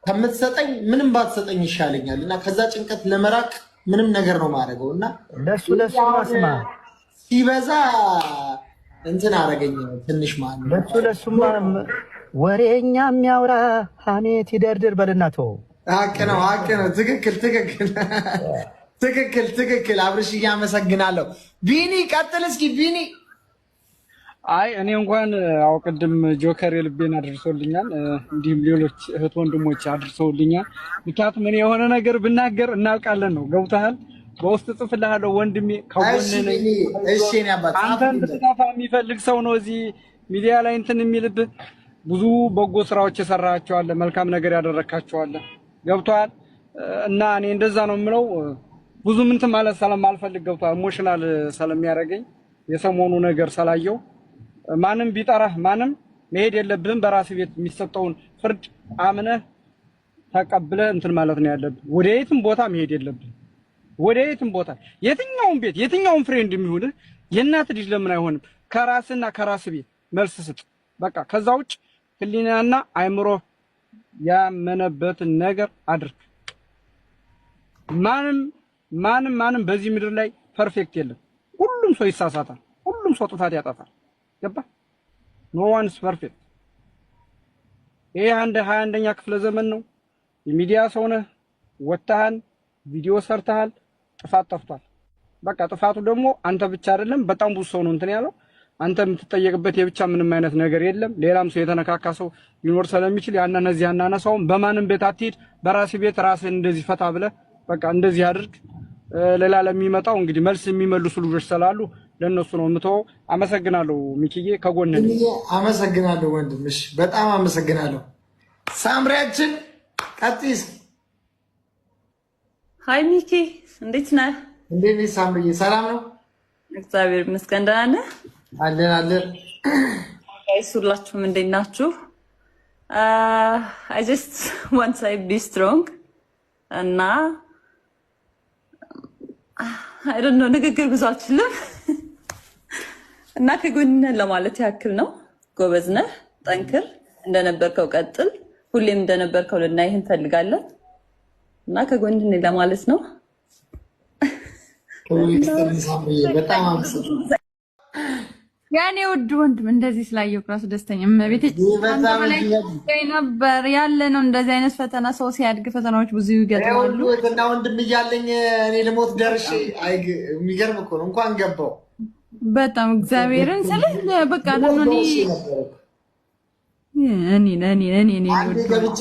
ከምትሰጠኝ ምንም ባትሰጠኝ ይሻለኛል። እና ከዛ ጭንቀት ለመራቅ ምንም ነገር ነው ማድረገው። እና ለሱ ማስማ ሲበዛ እንትን አደረገኝ ትንሽ ማለት ለሱማ ወሬኛ የሚያወራ ሐሜት ይደርድር በልናቶ ሀቅ ነው። ትክክል። አብርሽዬ አመሰግናለሁ። ቢኒ ቀጥል እስኪ ቢኒ። አይ እኔ እንኳን አው ቅድም ጆከር የልቤን አድርሶልኛል፣ እንዲሁም ሌሎች እህት ወንድሞች አድርሰውልኛል። ምክንያቱም እኔ የሆነ ነገር ብናገር እናልቃለን ነው። ገብቶሃል? በውስጥ ጽፍልሃለሁ ወንድሜ፣ ከጎንህ ነኝ። እሺ እኔ አባት አንተን እንድትጠፋ የሚፈልግ ሰው ነው እዚህ ሚዲያ ላይ እንትን የሚልብህ። ብዙ በጎ ስራዎች የሰራሃቸው አለ፣ መልካም ነገር ያደረካቸው አለ። ገብቶሃል? እና እኔ እንደዛ ነው የምለው። ብዙ እንትን ማለት ስለማልፈልግ ገብቶሃል? ኢሞሽናል ስለሚያደርገኝ የሰሞኑ ነገር ስላየው ማንም ቢጠራህ ማንም መሄድ የለብህም። በራስ ቤት የሚሰጠውን ፍርድ አምነህ ተቀብለህ እንትን ማለት ነው ያለብህ። ወደ የትም ቦታ መሄድ የለብህም። ወደ የትም ቦታ የትኛውም ቤት የትኛውም ፍሬንድ የሚሆንህ የእናት ልጅ ለምን አይሆንም? ከራስና ከራስ ቤት መልስ ስጥ። በቃ ከዛ ውጭ ህሊናና አይምሮ ያመነበትን ነገር አድርግ። ማንም በዚህ ምድር ላይ ፐርፌክት የለም። ሁሉም ሰው ይሳሳታል። ሁሉም ሰው ጥፋት ያጠፋል። ገባ? ኖ ዋንስ ፐርፌክት። ይሄ 21ኛ ክፍለ ዘመን ነው። የሚዲያ ሰው ነህ፣ ወጥተሃል፣ ቪዲዮ ሰርተሃል፣ ጥፋት ጠፍቷል። በቃ ጥፋቱ ደግሞ አንተ ብቻ አይደለም፣ በጣም ብዙ ሰው ነው እንትን ያለው። አንተ የምትጠየቅበት የብቻ ምንም አይነት ነገር የለም። ሌላም ሰው የተነካካ ሰው ሊኖር ስለሚችል እነዚህ አናነሳውም። በማንም ቤት አትሄድ፣ በራስ ቤት ራስህን እንደዚህ ፈታ ብለህ በቃ እንደዚህ አድርግ። ሌላ ለሚመጣው እንግዲህ መልስ የሚመልሱ ልጆች ስላሉ ለነሱ ነው የምተወው። አመሰግናለሁ ሚኪዬ፣ ከጎንህ ነኝ። አመሰግናለሁ ወንድምሽ፣ በጣም አመሰግናለሁ። ሳምሪያችን ቀጥይስ። ሀይ ሚኪ፣ እንዴት ነህ? እንዴት ነህ ሳምሪዬ? ሰላም ነው? እግዚአብሔር ይመስገን። ደህና ነህ? አለን። ጋይስ ሁላችሁም እንዴት ናችሁ? I just want to say be strong እና I don't know ንግግር ብዙ አልችልም እና ከጎንህ ለማለት ያክል ነው። ጎበዝ ነህ፣ ጠንክር፣ እንደነበርከው ቀጥል። ሁሌም እንደነበርከው ልናይህ እንፈልጋለን እና ከጎንህ ለማለት ነው። በጣም አመሰግናለሁ። ያኔ ውድ ወንድም እንደዚህ ስላየሁ ራሱ ደስተኛ እመቤቴ ነበር ያለ ነው። እንደዚህ አይነት ፈተና ሰው ሲያድግ ፈተናዎች ብዙ ይገጥማሉ። እና ወንድም እያለኝ እኔ ልሞት ደርሼ የሚገርም እኮ ነው። እንኳን ገባው በጣም እግዚአብሔርን ስልህ በቃ ለምን እኔ አንዴ ገብቼ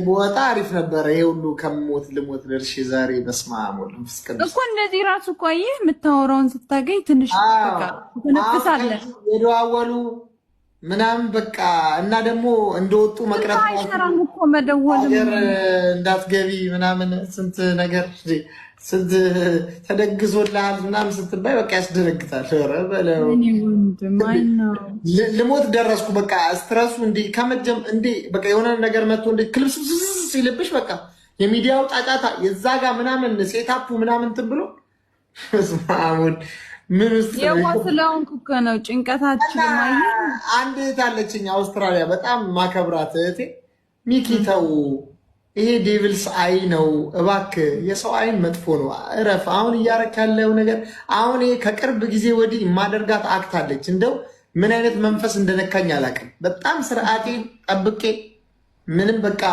በወጣ አሪፍ ነበረ። ይሄ ሁሉ ከሞት ልሞት ደርሼ ዛሬ በስመ አብ ወልድ መንፈስ ቅዱስ እኮ እንደዚህ ራሱ እኮ አየህ የምታወራውን ስታገኝ ትንሽ በቃ ትነፍሳለህ። የደዋወሉ ምናምን በቃ እና ደግሞ እንደወጡ መቅረት አይሰራም እኮ መደወል እንዳትገቢ ምናምን ስንት ነገር ስንት ተደግሶልሃል ምናምን ስትባይ በቃ ያስደነግጣል። ኧረ በለው ልሞት ደረስኩ። በቃ ስትረሱ እንዲህ ከመጀም እንዲህ በቃ የሆነ ነገር መጥቶ እንዲህ ክልብስብስ ሲልብሽ በቃ የሚዲያው ጫጫታ የዛ ጋር ምናምን ሴታፑ ምናምን እንትን ብሎ ስማሙን ምን ውስጥ የዋስለውን ኩከ ነው ጭንቀታችን። አንድ እህት አለችኝ አውስትራሊያ በጣም ማከብራት እህቴ ሚኪተው ይሄ ዴቪልስ አይ ነው እባክህ፣ የሰው አይን መጥፎ ነው እረፍ። አሁን እያረክ ያለው ነገር አሁን ይሄ ከቅርብ ጊዜ ወዲህ ማደርጋት አክት አለች። እንደው ምን አይነት መንፈስ እንደነካኝ አላውቅም። በጣም ስርዓቴን ጠብቄ ምንም በቃ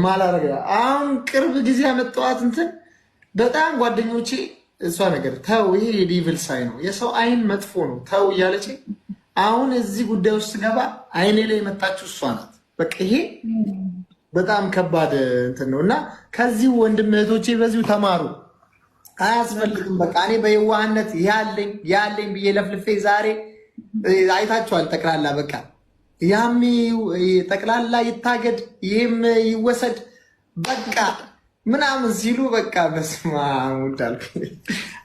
ማላረጋ አሁን ቅርብ ጊዜ ያመጣኋት እንትን በጣም ጓደኞቼ እሷ ነገር ተው ይሄ የዴቪልስ አይ ነው የሰው አይን መጥፎ ነው ተው እያለች አሁን እዚህ ጉዳይ ውስጥ ገባ አይኔ ላይ የመጣችው እሷ ናት። በቃ ይሄ በጣም ከባድ እንትን ነው እና ከዚህ ወንድም እህቶቼ በዚሁ ተማሩ። አያስፈልግም በቃ እኔ በየዋህነት ያለኝ ብዬ ለፍልፌ ዛሬ አይታችኋል። ጠቅላላ በቃ ያም ጠቅላላ ይታገድ ይህም ይወሰድ በቃ ምናምን ሲሉ በቃ በስመ አብ እንዳልኩ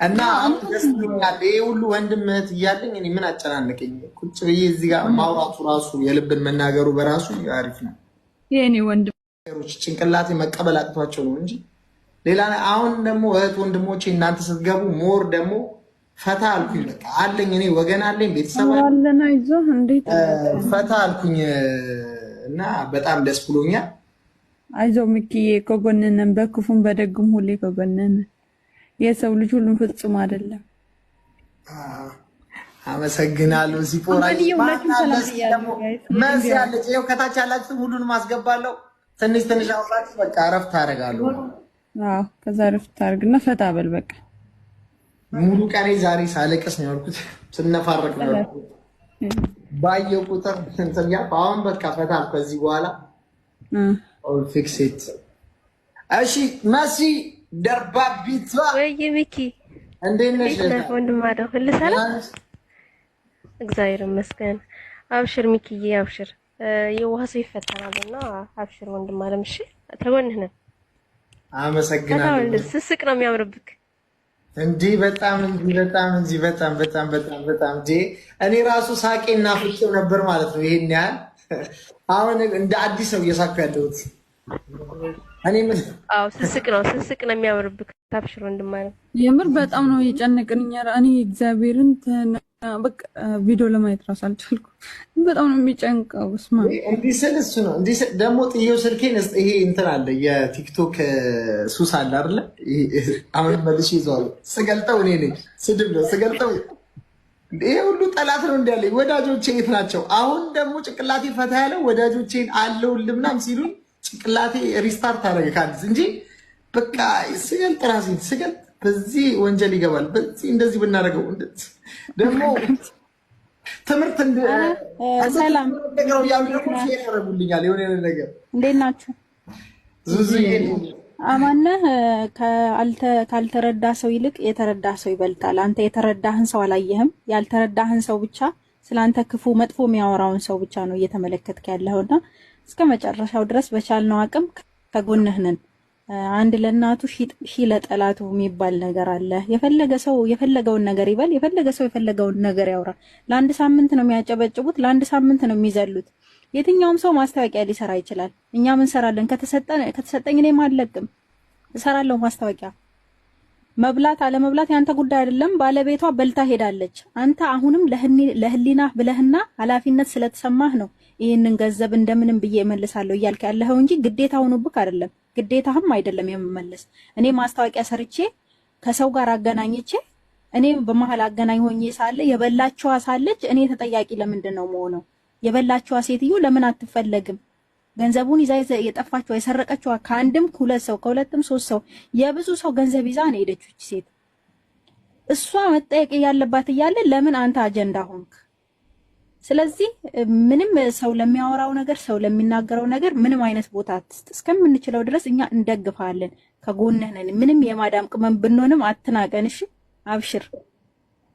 እና ደስ ይላል። ይሄ ሁሉ ወንድም እህት እያለኝ እኔ ምን አጨናነቀኝ? ቁጭ ብዬ እዚህ ጋር ማውራቱ ራሱ የልብን መናገሩ በራሱ አሪፍ ነው። የኔ ወንድሞች ጭንቅላቴ መቀበል አቅቷቸው ነው እንጂ ሌላ። አሁን ደግሞ እህት ወንድሞቼ እናንተ ስትገቡ ሞር ደግሞ ፈታ አልኩኝ። በቃ አለኝ እኔ ወገን አለኝ ቤተሰብ አለና ይዞ እንዴት ፈታ አልኩኝ እና በጣም ደስ ብሎኛል። አይዞ ሚኪዬ ከጎንነን በክፉም በደግም ሁሌ ከጎንነን። የሰው ልጅ ሁሉም ፍጹም አይደለም። አመሰግናለሁ። ሲፖራ መስ ያለች ይኸው ከታች ያላችሁ ሁሉንም አስገባለሁ። ትንሽ ትንሽ አውቃችሁ በቃ እረፍት አደርጋለሁ። አዎ ከዛ እረፍት አድርግና ፈታ በል በቃ። ሙሉ ቀኔ ዛሬ ሳለቅስ ነው ያልኩት፣ ስነፋረቅ ነው ያልኩት። ባየው ቁጥር እንትን ያልኩ አሁን በቃ ፈታ ከዚህ በኋላ ኦል ፊክስ ኢት። እሺ መሲ ደርባቢቷ ወይ ሚኪ እንዴት ነሽ? ወንድም አለው ሁሉ ሰላም እግዚአብሔር ይመስገን። አብሽር ሚኪዬ አብሽር። የዋህ ሰው ይፈተናልና አብሽር ወንድም አለም። እሺ ተጎንህ ነን። አመሰግናለሁ። ስስቅ ነው የሚያምርብክ እንዴ በጣም እኔ ራሱ ሳቄና ፍቄው ነበር ማለት ነው። ይሄን ያህል አሁን እንደ አዲስ ነው እየሳኩ ያለሁት እኔ ምን ስስቅ ነው የሚያምርብክ። አብሽር ወንድም አለም። የምር በጣም ነው የጨነቀኝ። እኔ እግዚአብሔርን በቃ ቪዲዮ ለማየት ራሱ አልቻልኩም። በጣም ነው የሚጨንቀው። ስማ እንዲህ ስል እሱ ነው እንዲህ ደግሞ ጥዬው ስልኬን ይሄ እንትን አለ የቲክቶክ ሱስ አለ አይደለ? አሁን መልሼ ይዘዋል። ስገልጠው እኔ ነኝ ስድብ ነው ስገልጠው። ይሄ ሁሉ ጠላት ነው እንዳለኝ ወዳጆቼ የት ናቸው? አሁን ደግሞ ጭንቅላቴ ፈታ ያለው ወዳጆቼን አለውልህ ምናምን ሲሉኝ ጭንቅላቴ ሪስታርት አደረገ ካዲስ እንጂ በቃ ስገልጥ ራሴን ስገልጥ በዚህ ወንጀል ይገባል። በዚህ እንደዚህ ብናደርገው ደግሞ ትምህርት ሰላም ያደርጉልኛል። የሆነ ነገር እንዴት ናችሁ? አማነህ ካልተረዳ ሰው ይልቅ የተረዳ ሰው ይበልጣል። አንተ የተረዳህን ሰው አላየህም። ያልተረዳህን ሰው ብቻ ስለአንተ ክፉ መጥፎ የሚያወራውን ሰው ብቻ ነው እየተመለከትክ ያለውና እስከ መጨረሻው ድረስ በቻልነው አቅም ከጎንህ ነን። አንድ ለእናቱ ሺህ ለጠላቱ የሚባል ነገር አለ። የፈለገ ሰው የፈለገውን ነገር ይበል፣ የፈለገ ሰው የፈለገውን ነገር ያውራ። ለአንድ ሳምንት ነው የሚያጨበጭቡት፣ ለአንድ ሳምንት ነው የሚዘሉት። የትኛውም ሰው ማስታወቂያ ሊሰራ ይችላል። እኛም እንሰራለን። ከተሰጠኝ እኔም አልለቅም፣ እሰራለሁ ማስታወቂያ። መብላት አለመብላት ያንተ ጉዳይ አይደለም። ባለቤቷ በልታ ሄዳለች። አንተ አሁንም ለህሊና ብለህና ኃላፊነት ስለተሰማህ ነው ይህንን ገንዘብ እንደምንም ብዬ እመልሳለሁ እያልክ ያለኸው እንጂ ግዴታ ሆኖብክ አይደለም። ግዴታህም አይደለም የምመለስ። እኔ ማስታወቂያ ሰርቼ ከሰው ጋር አገናኝቼ እኔ በመሀል አገናኝ ሆኜ ሳለ የበላችዋ ሳለች እኔ ተጠያቂ ለምንድን ነው የምሆነው? የበላችዋ ሴትዮ ለምን አትፈለግም? ገንዘቡን ይዛ የጠፋችዋ የሰረቀችዋ ከአንድም ሁለት ሰው ከሁለትም ሶስት ሰው የብዙ ሰው ገንዘብ ይዛ ነው የሄደችው ሴት። እሷ መጠየቅ ያለባት እያለ ለምን አንተ አጀንዳ ሆንክ? ስለዚህ ምንም ሰው ለሚያወራው ነገር ሰው ለሚናገረው ነገር ምንም አይነት ቦታ አትስጥ። እስከምንችለው ድረስ እኛ እንደግፋለን፣ ከጎንህ ነን። ምንም የማዳም ቅመም ብንሆንም አትናቀን። እሺ አብሽር።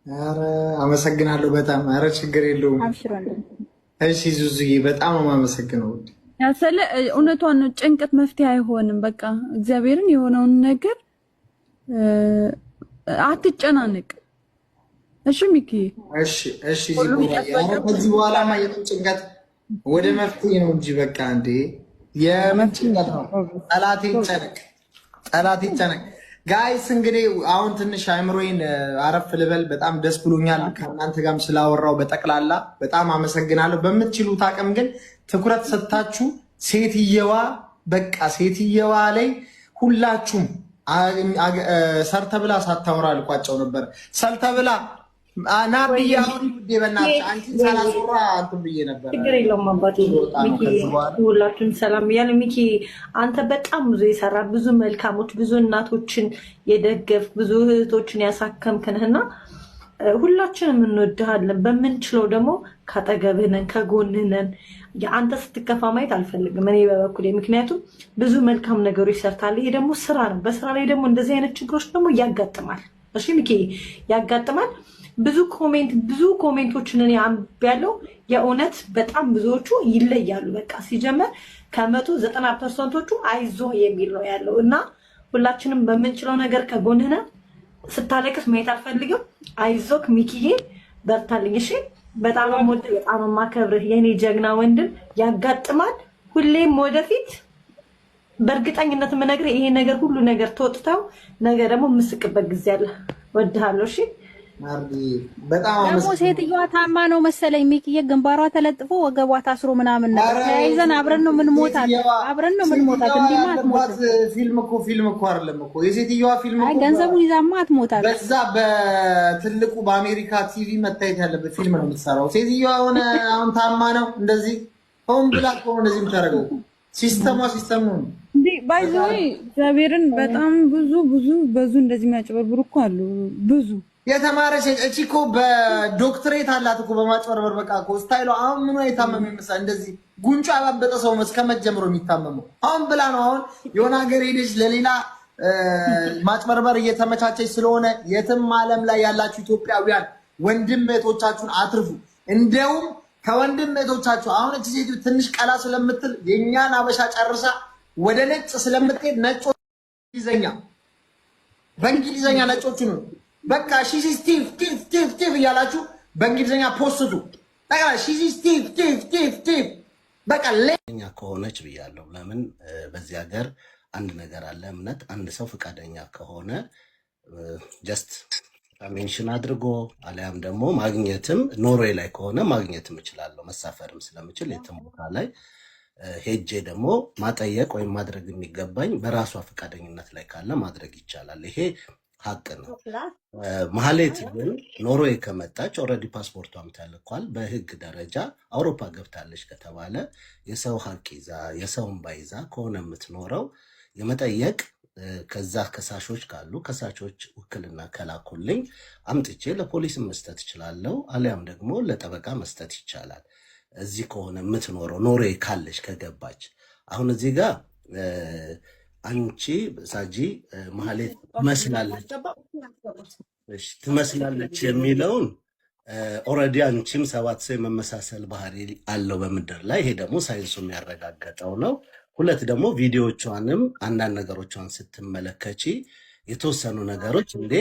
ኧረ አመሰግናለሁ በጣም። ኧረ ችግር የለውም። አብሽር ወንድም። እሺ ዙዙዬ በጣም አመሰግናለሁ። ያሰለ እውነቷን ነው። ጭንቀት መፍትሄ አይሆንም። በቃ እግዚአብሔርን የሆነውን ነገር አትጨናነቅ። እሺ ሚኪ። እሺ ከዚህ በኋላማ የምን ጭንቀት ወደ መፍትሄ ነው እንጂ በቃ እንዴ የምን ጭንቀት ነው? ጠላቴ ይጨነቅ። ጋይስ እንግዲህ አሁን ትንሽ አይምሮዬን አረፍ ልበል። በጣም ደስ ብሎኛል ከእናንተ ጋርም ስላወራው በጠቅላላ በጣም አመሰግናለሁ። በምትችሉት አቅም ግን ትኩረት ሰጥታችሁ ሴትየዋ ላይ ሁላችሁም ሰርተ ብላ ሳታወራ ልቋጫው ነበር። ሰርተ ብላ ናብዬ አሁን ውዴ በእናትሽ አንቺን ሳላስወራ እንትን ብዬ ነበር። ችግር የለውም አባቴ። ሚኪ ሁላችሁም ሰላም እያለ ሚኪ አንተ በጣም ብዙ የሰራ ብዙ መልካሞች ብዙ እናቶችን የደገፍ ብዙ እህቶችን ያሳከምክ ነህና ሁላችንም እንወድሃለን። በምንችለው ደግሞ ካጠገብህ ነን፣ ከጎንህ ነን። አንተ ስትከፋ ማየት አልፈልግም እኔ በበኩሌ። ምክንያቱም ብዙ መልካም ነገሮች ሰርታል። ይሄ ደግሞ ስራ ነው። በስራ ላይ ደግሞ እንደዚህ አይነት ችግሮች ደግሞ ያጋጥማል። እሺ ሚኪ ያጋጥማል። ብዙ ኮሜንቶችን እኔ አንብቤያለሁ። የእውነት በጣም ብዙዎቹ ይለያሉ። በቃ ሲጀመር ከ190%ዎቹ አይዞህ የሚል ነው ያለው እና ሁላችንም በምንችለው ነገር ከጎንህ ነን። ስታለቅስ ማየት አልፈልግም። አይዞክ ሚኪዬ በርታልኝ። እሺ በጣም ወደ በጣም ማከብርህ የኔ ጀግና ወንድም። ያጋጥማል ሁሌም ወደፊት። በእርግጠኝነት የምነግርህ ይሄ ነገር ሁሉ ነገር ተወጥተው ነገ ደግሞ የምስቅበት ጊዜ አለ። ወድሃለሁ። እሺ ደግሞ ሴትዮዋ ታማ ነው መሰለኝ ሚኪዬ፣ ግንባሯ ተለጥፎ ወገቧ ታስሮ ምናምን ነገር ተያይዘን አብረን ነው የምንሞታት። እንዲማ አትሞት። ፊልም እኮ አይደለም እኮ የሴትዮዋ ፊልም እኮ ገንዘቡን ይዛማ አትሞታት። በዛ በትልቁ በአሜሪካ ቲቪ መታየት ያለበት ፊልም ነው የምትሰራው ሴትዮዋ። ሆነ አሁን ታማ ነው እንደዚህ ሆን ብላ እኮ ነው እንደዚህ የምታደርገው። ሲስተሙ ነው እንዴ ባይዘው እግዚአብሔርን በጣም ብዙ እንደዚህ የሚያጭበርብሩ እኮ አሉ ብዙ የተማረች እቺ እኮ በዶክትሬት አላት እኮ በማጭበርበር። በቃ እኮ ስታይሏ አሁን ምኑ የታመመ ይመስላል? እንደዚህ ጉንጯ ያባበጠ ሰው እስከመጀመሩ የሚታመመው አሁን ብላ ነው። አሁን የሆነ ሀገር ሄደች ለሌላ ማጭበርበር እየተመቻቸች ስለሆነ የትም ዓለም ላይ ያላችሁ ኢትዮጵያውያን ወንድም እህቶቻችሁን አትርፉ። እንደውም ከወንድም እህቶቻችሁ አሁን እቺ ሴት ትንሽ ቀላ ስለምትል የኛን አበሻ ጨርሳ ወደ ነጭ ስለምትሄድ ነጮች በእንግሊዘኛ ነጮቹ ነው በቃ ሺዚ ስቲቭ እያላችሁ በእንግሊዝኛ ፖስቱ። በቃ ሺዚ ስቲቭ በቃ ለኛ ከሆነች ብያለሁ። ለምን በዚህ ሀገር አንድ ነገር አለ፣ እምነት። አንድ ሰው ፈቃደኛ ከሆነ ጀስት ሜንሽን አድርጎ አሊያም ደግሞ ማግኘትም ኖርዌይ ላይ ከሆነ ማግኘትም እችላለሁ፣ መሳፈርም ስለምችል የትም ቦታ ላይ ሄጄ ደግሞ ማጠየቅ ወይም ማድረግ የሚገባኝ በራሷ ፈቃደኝነት ላይ ካለ ማድረግ ይቻላል። ይሄ ሀቅ ነው። ማህሌት ግን ኖርዌይ ከመጣች ኦልሬዲ ፓስፖርቷም ተልኳል። በህግ ደረጃ አውሮፓ ገብታለች ከተባለ የሰው ሀቅ ይዛ የሰው እንባ ይዛ ከሆነ የምትኖረው የመጠየቅ ከዛ ከሳሾች ካሉ ከሳሾች ውክልና ከላኩልኝ አምጥቼ ለፖሊስ መስጠት እችላለሁ፣ አሊያም ደግሞ ለጠበቃ መስጠት ይቻላል። እዚህ ከሆነ የምትኖረው ኖርዌይ ካለች ከገባች አሁን እዚህ ጋር አንቺ ሳጂ ማህሌት ትመስላለች የሚለውን ኦልሬዲ አንቺም 7 ሰው የመመሳሰል ባህሪ አለው በምድር ላይ። ይሄ ደግሞ ሳይንሱ የሚያረጋገጠው ነው። ሁለት ደግሞ ቪዲዮቿንም አንዳንድ ነገሮቿን ስትመለከቺ የተወሰኑ ነገሮች እንዴ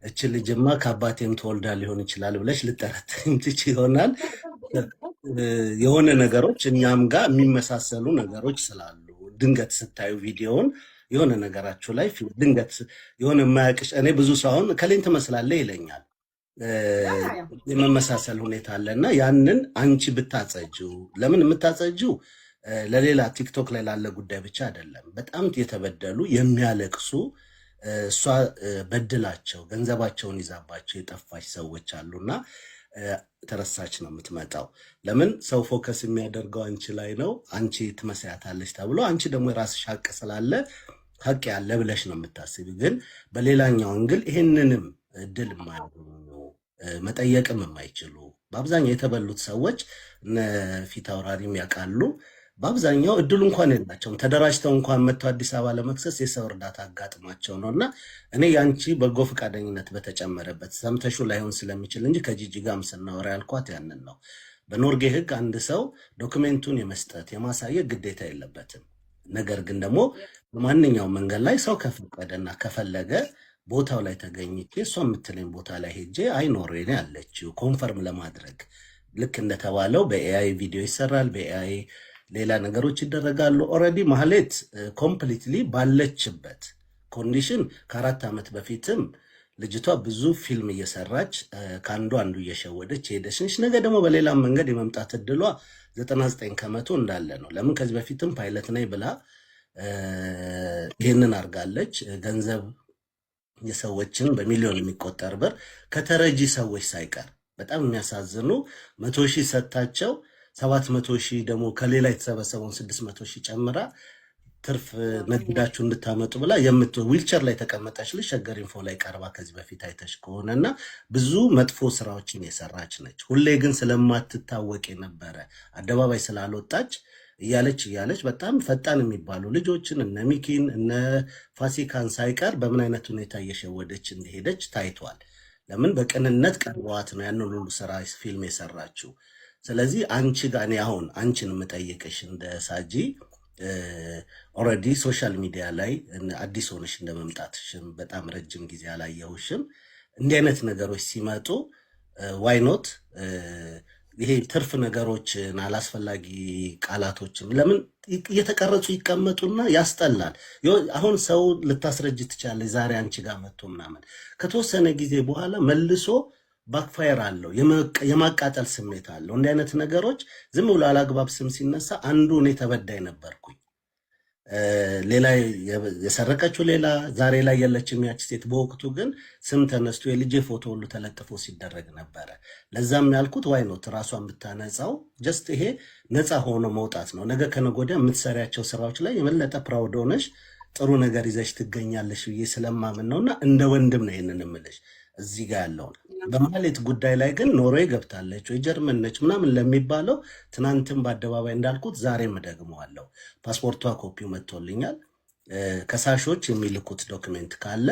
እች ልጅማ ከአባቴም ተወልዳ ሊሆን ይችላል ብለሽ ልጠረጥኝ ትች ይሆናል። የሆነ ነገሮች እኛም ጋር የሚመሳሰሉ ነገሮች ስላሉ ድንገት ስታዩ ቪዲዮውን የሆነ ነገራችሁ ላይ ድንገት የሆነ የማያውቅሽ እኔ ብዙ ሰው አሁን ከሌን ትመስላለህ ይለኛል። የመመሳሰል ሁኔታ አለና ያንን አንቺ ብታጸጂው፣ ለምን የምታጸጂው ለሌላ ቲክቶክ ላይ ላለ ጉዳይ ብቻ አይደለም። በጣም የተበደሉ የሚያለቅሱ እሷ በድላቸው ገንዘባቸውን ይዛባቸው የጠፋች ሰዎች አሉና ተረሳች ነው የምትመጣው። ለምን ሰው ፎከስ የሚያደርገው አንቺ ላይ ነው፣ አንቺ ትመስያታለች ተብሎ አንቺ ደግሞ የራስሽ ሀቅ ስላለ ሀቅ ያለ ብለሽ ነው የምታስቢ። ግን በሌላኛው እንግል ይህንንም እድል የማያገኙ መጠየቅም የማይችሉ በአብዛኛው የተበሉት ሰዎች እነ ፊት አውራሪም ያውቃሉ። በአብዛኛው እድሉ እንኳን የላቸውም። ተደራጅተው እንኳን መጥተው አዲስ አበባ ለመክሰስ የሰው እርዳታ አጋጥሟቸው ነው። እና እኔ ያንቺ በጎ ፈቃደኝነት በተጨመረበት ሰምተሹ ላይሆን ስለሚችል እንጂ ከጂጂ ጋርም ስናወራ ያልኳት ያንን ነው። በኖርዌይ ሕግ አንድ ሰው ዶክሜንቱን የመስጠት የማሳየት ግዴታ የለበትም። ነገር ግን ደግሞ በማንኛውም መንገድ ላይ ሰው ከፈቀደና ከፈለገ ቦታው ላይ ተገኝቼ እሷ የምትለኝ ቦታ ላይ ሄጄ አይ ኖርዌይ ነው ያለችው ኮንፈርም ለማድረግ ልክ እንደተባለው በኤአይ ቪዲዮ ይሰራል፣ በኤአይ ሌላ ነገሮች ይደረጋሉ። ኦልሬዲ ማህሌት ኮምፕሊትሊ ባለችበት ኮንዲሽን ከ4 ዓመት በፊትም ልጅቷ ብዙ ፊልም እየሰራች ከአንዱ አንዱ እየሸወደች ሄደች ነች። ነገ ደግሞ በሌላ መንገድ የመምጣት እድሏ 99 ከመቶ እንዳለ ነው። ለምን ከዚህ በፊትም ፓይለት ነኝ ብላ ይህንን አድርጋለች። ገንዘብ የሰዎችን በሚሊዮን የሚቆጠር ብር ከተረጂ ሰዎች ሳይቀር በጣም የሚያሳዝኑ 100,000 ሰጥታቸው 700,000 ደግሞ ከሌላ የተሰበሰበውን 600,000 ጨምራ ትርፍ ነግዳችሁ እንድታመጡ ብላ ዊልቸር ላይ ተቀመጠች ልጅ ሸገር ኢንፎ ላይ ቀርባ ከዚህ በፊት አይተሽ ከሆነና ብዙ መጥፎ ስራዎችን የሰራች ነች። ሁሌ ግን ስለማትታወቅ የነበረ አደባባይ ስላልወጣች እያለች በጣም ፈጣን የሚባሉ ልጆችን እነ ሚኪን እነ ፋሲካን ሳይቀር በምን አይነት ሁኔታ እየሸወደች እንደሄደች ታይቷል። ለምን በቅንነት ቀርበዋት ነው ያንን ሁሉ ስራ ፊልም የሰራችው። ስለዚህ አንቺ ጋር እኔ አሁን አንቺን የምጠይቅሽ እንደ ሳጂ ኦልሬዲ ሶሻል ሚዲያ ላይ አዲስ ሆነሽ እንደመምጣትሽም በጣም ረጅም ጊዜ አላየሁሽም። እንዲህ አይነት ነገሮች ሲመጡ ዋይኖት ይሄ ትርፍ ነገሮችን አላስፈላጊ ቃላቶችም ለምን እየተቀረጹ ይቀመጡና ያስጠላል። አሁን ሰው ልታስረጅ ትችላለች። ዛሬ አንቺ ጋር መጥቶ ምናምን ከተወሰነ ጊዜ በኋላ መልሶ ባክፋየር አለው፣ የማቃጠል ስሜት አለው። እንዲህ አይነት ነገሮች ዝም ብሎ አላግባብ ስም ሲነሳ አንዱ እኔ ተበዳይ ነበርኩኝ፣ ሌላ የሰረቀችው ሌላ፣ ዛሬ ላይ የለችም ያች ሴት። በወቅቱ ግን ስም ተነስቶ የልጄ ፎቶ ሁሉ ተለጥፎ ሲደረግ ነበረ። ለዛም ያልኩት ዋይኖት ራሷን ብታነጻው ጀስት ይሄ ነፃ ሆኖ መውጣት ነው። ነገ ከነገ ወዲያ የምትሰሪያቸው ስራዎች ላይ የመለጠ ፕራውድ ሆነሽ ጥሩ ነገር ይዘሽ ትገኛለሽ ብዬ ስለማምን ነውና እንደ ወንድም ነው ይሄንን እምልሽ። እዚህ ጋር ያለውን በማህሌት ጉዳይ ላይ ግን ኖርዌይ ገብታለች ወይ ጀርመን ነች ምናምን ለሚባለው ትናንትም በአደባባይ እንዳልኩት ዛሬም እደግመዋለሁ። ፓስፖርቷ ኮፒው መጥቶልኛል። ከሳሾች የሚልኩት ዶክሜንት ካለ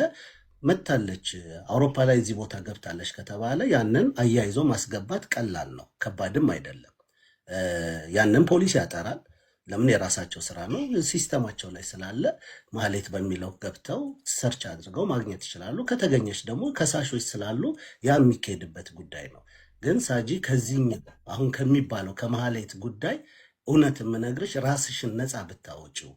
መታለች አውሮፓ ላይ እዚህ ቦታ ገብታለች ከተባለ ያንን አያይዞ ማስገባት ቀላል ነው፣ ከባድም አይደለም። ያንን ፖሊስ ያጠራል። ለምን የራሳቸው ስራ ነው፣ ሲስተማቸው ላይ ስላለ ማህሌት በሚለው ገብተው ሰርች አድርገው ማግኘት ይችላሉ። ከተገኘች ደግሞ ከሳሾች ስላሉ ያ የሚካሄድበት ጉዳይ ነው። ግን ሳጂ ከዚህኛው አሁን ከሚባለው ከማህሌት ጉዳይ እውነት የምነግርሽ ራስሽን ነፃ ብታወጪው፣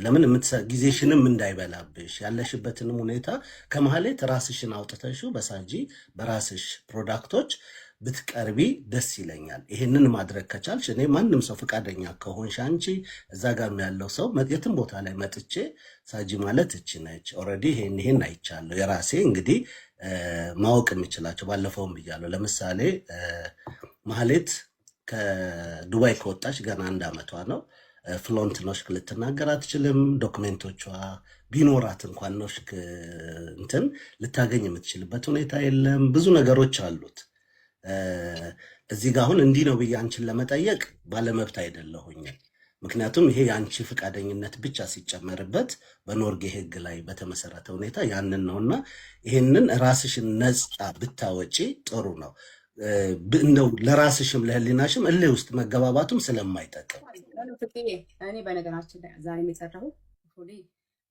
ለምን ጊዜሽንም እንዳይበላብሽ ያለሽበትንም ሁኔታ ከማህሌት ራስሽን አውጥተሽው በሳጂ በራስሽ ፕሮዳክቶች ብትቀርቢ ደስ ይለኛል። ይሄንን ማድረግ ከቻልሽ እኔ ማንም ሰው ፈቃደኛ ከሆንሽ አንቺ እዛ ጋር ያለው ሰው የትም ቦታ ላይ መጥቼ ሳጂ ማለት እቺ ነች ኦልሬዲ ይሄን አይቻለሁ። የራሴ እንግዲህ ማወቅ የምችላቸው ባለፈውም ብያለሁ። ለምሳሌ ማህሌት ከዱባይ ከወጣች ገና 1 ዓመቷ ነው። ፍሎንት ኖሽክ ልትናገር አትችልም። ዶክሜንቶቿ ቢኖራት እንኳን ኖሽክ እንትን ልታገኝ የምትችልበት ሁኔታ የለም። ብዙ ነገሮች አሉት። እዚህ ጋር አሁን እንዲህ ነው ብዬ አንቺን ለመጠየቅ ባለመብት አይደለሁኝም። ምክንያቱም ይሄ የአንቺ ፈቃደኝነት ብቻ ሲጨመርበት በኖርዌይ ሕግ ላይ በተመሰረተ ሁኔታ ያንን ነውና ይሄንን ራስሽን ነፃ ብታወጪ ጥሩ ነው። እንደው ለራስሽም ለህሊናሽም እልህ ውስጥ መገባባቱም ስለማይጠቅም እኔ በነገራችን ላይ ዛሬ የሰራሁ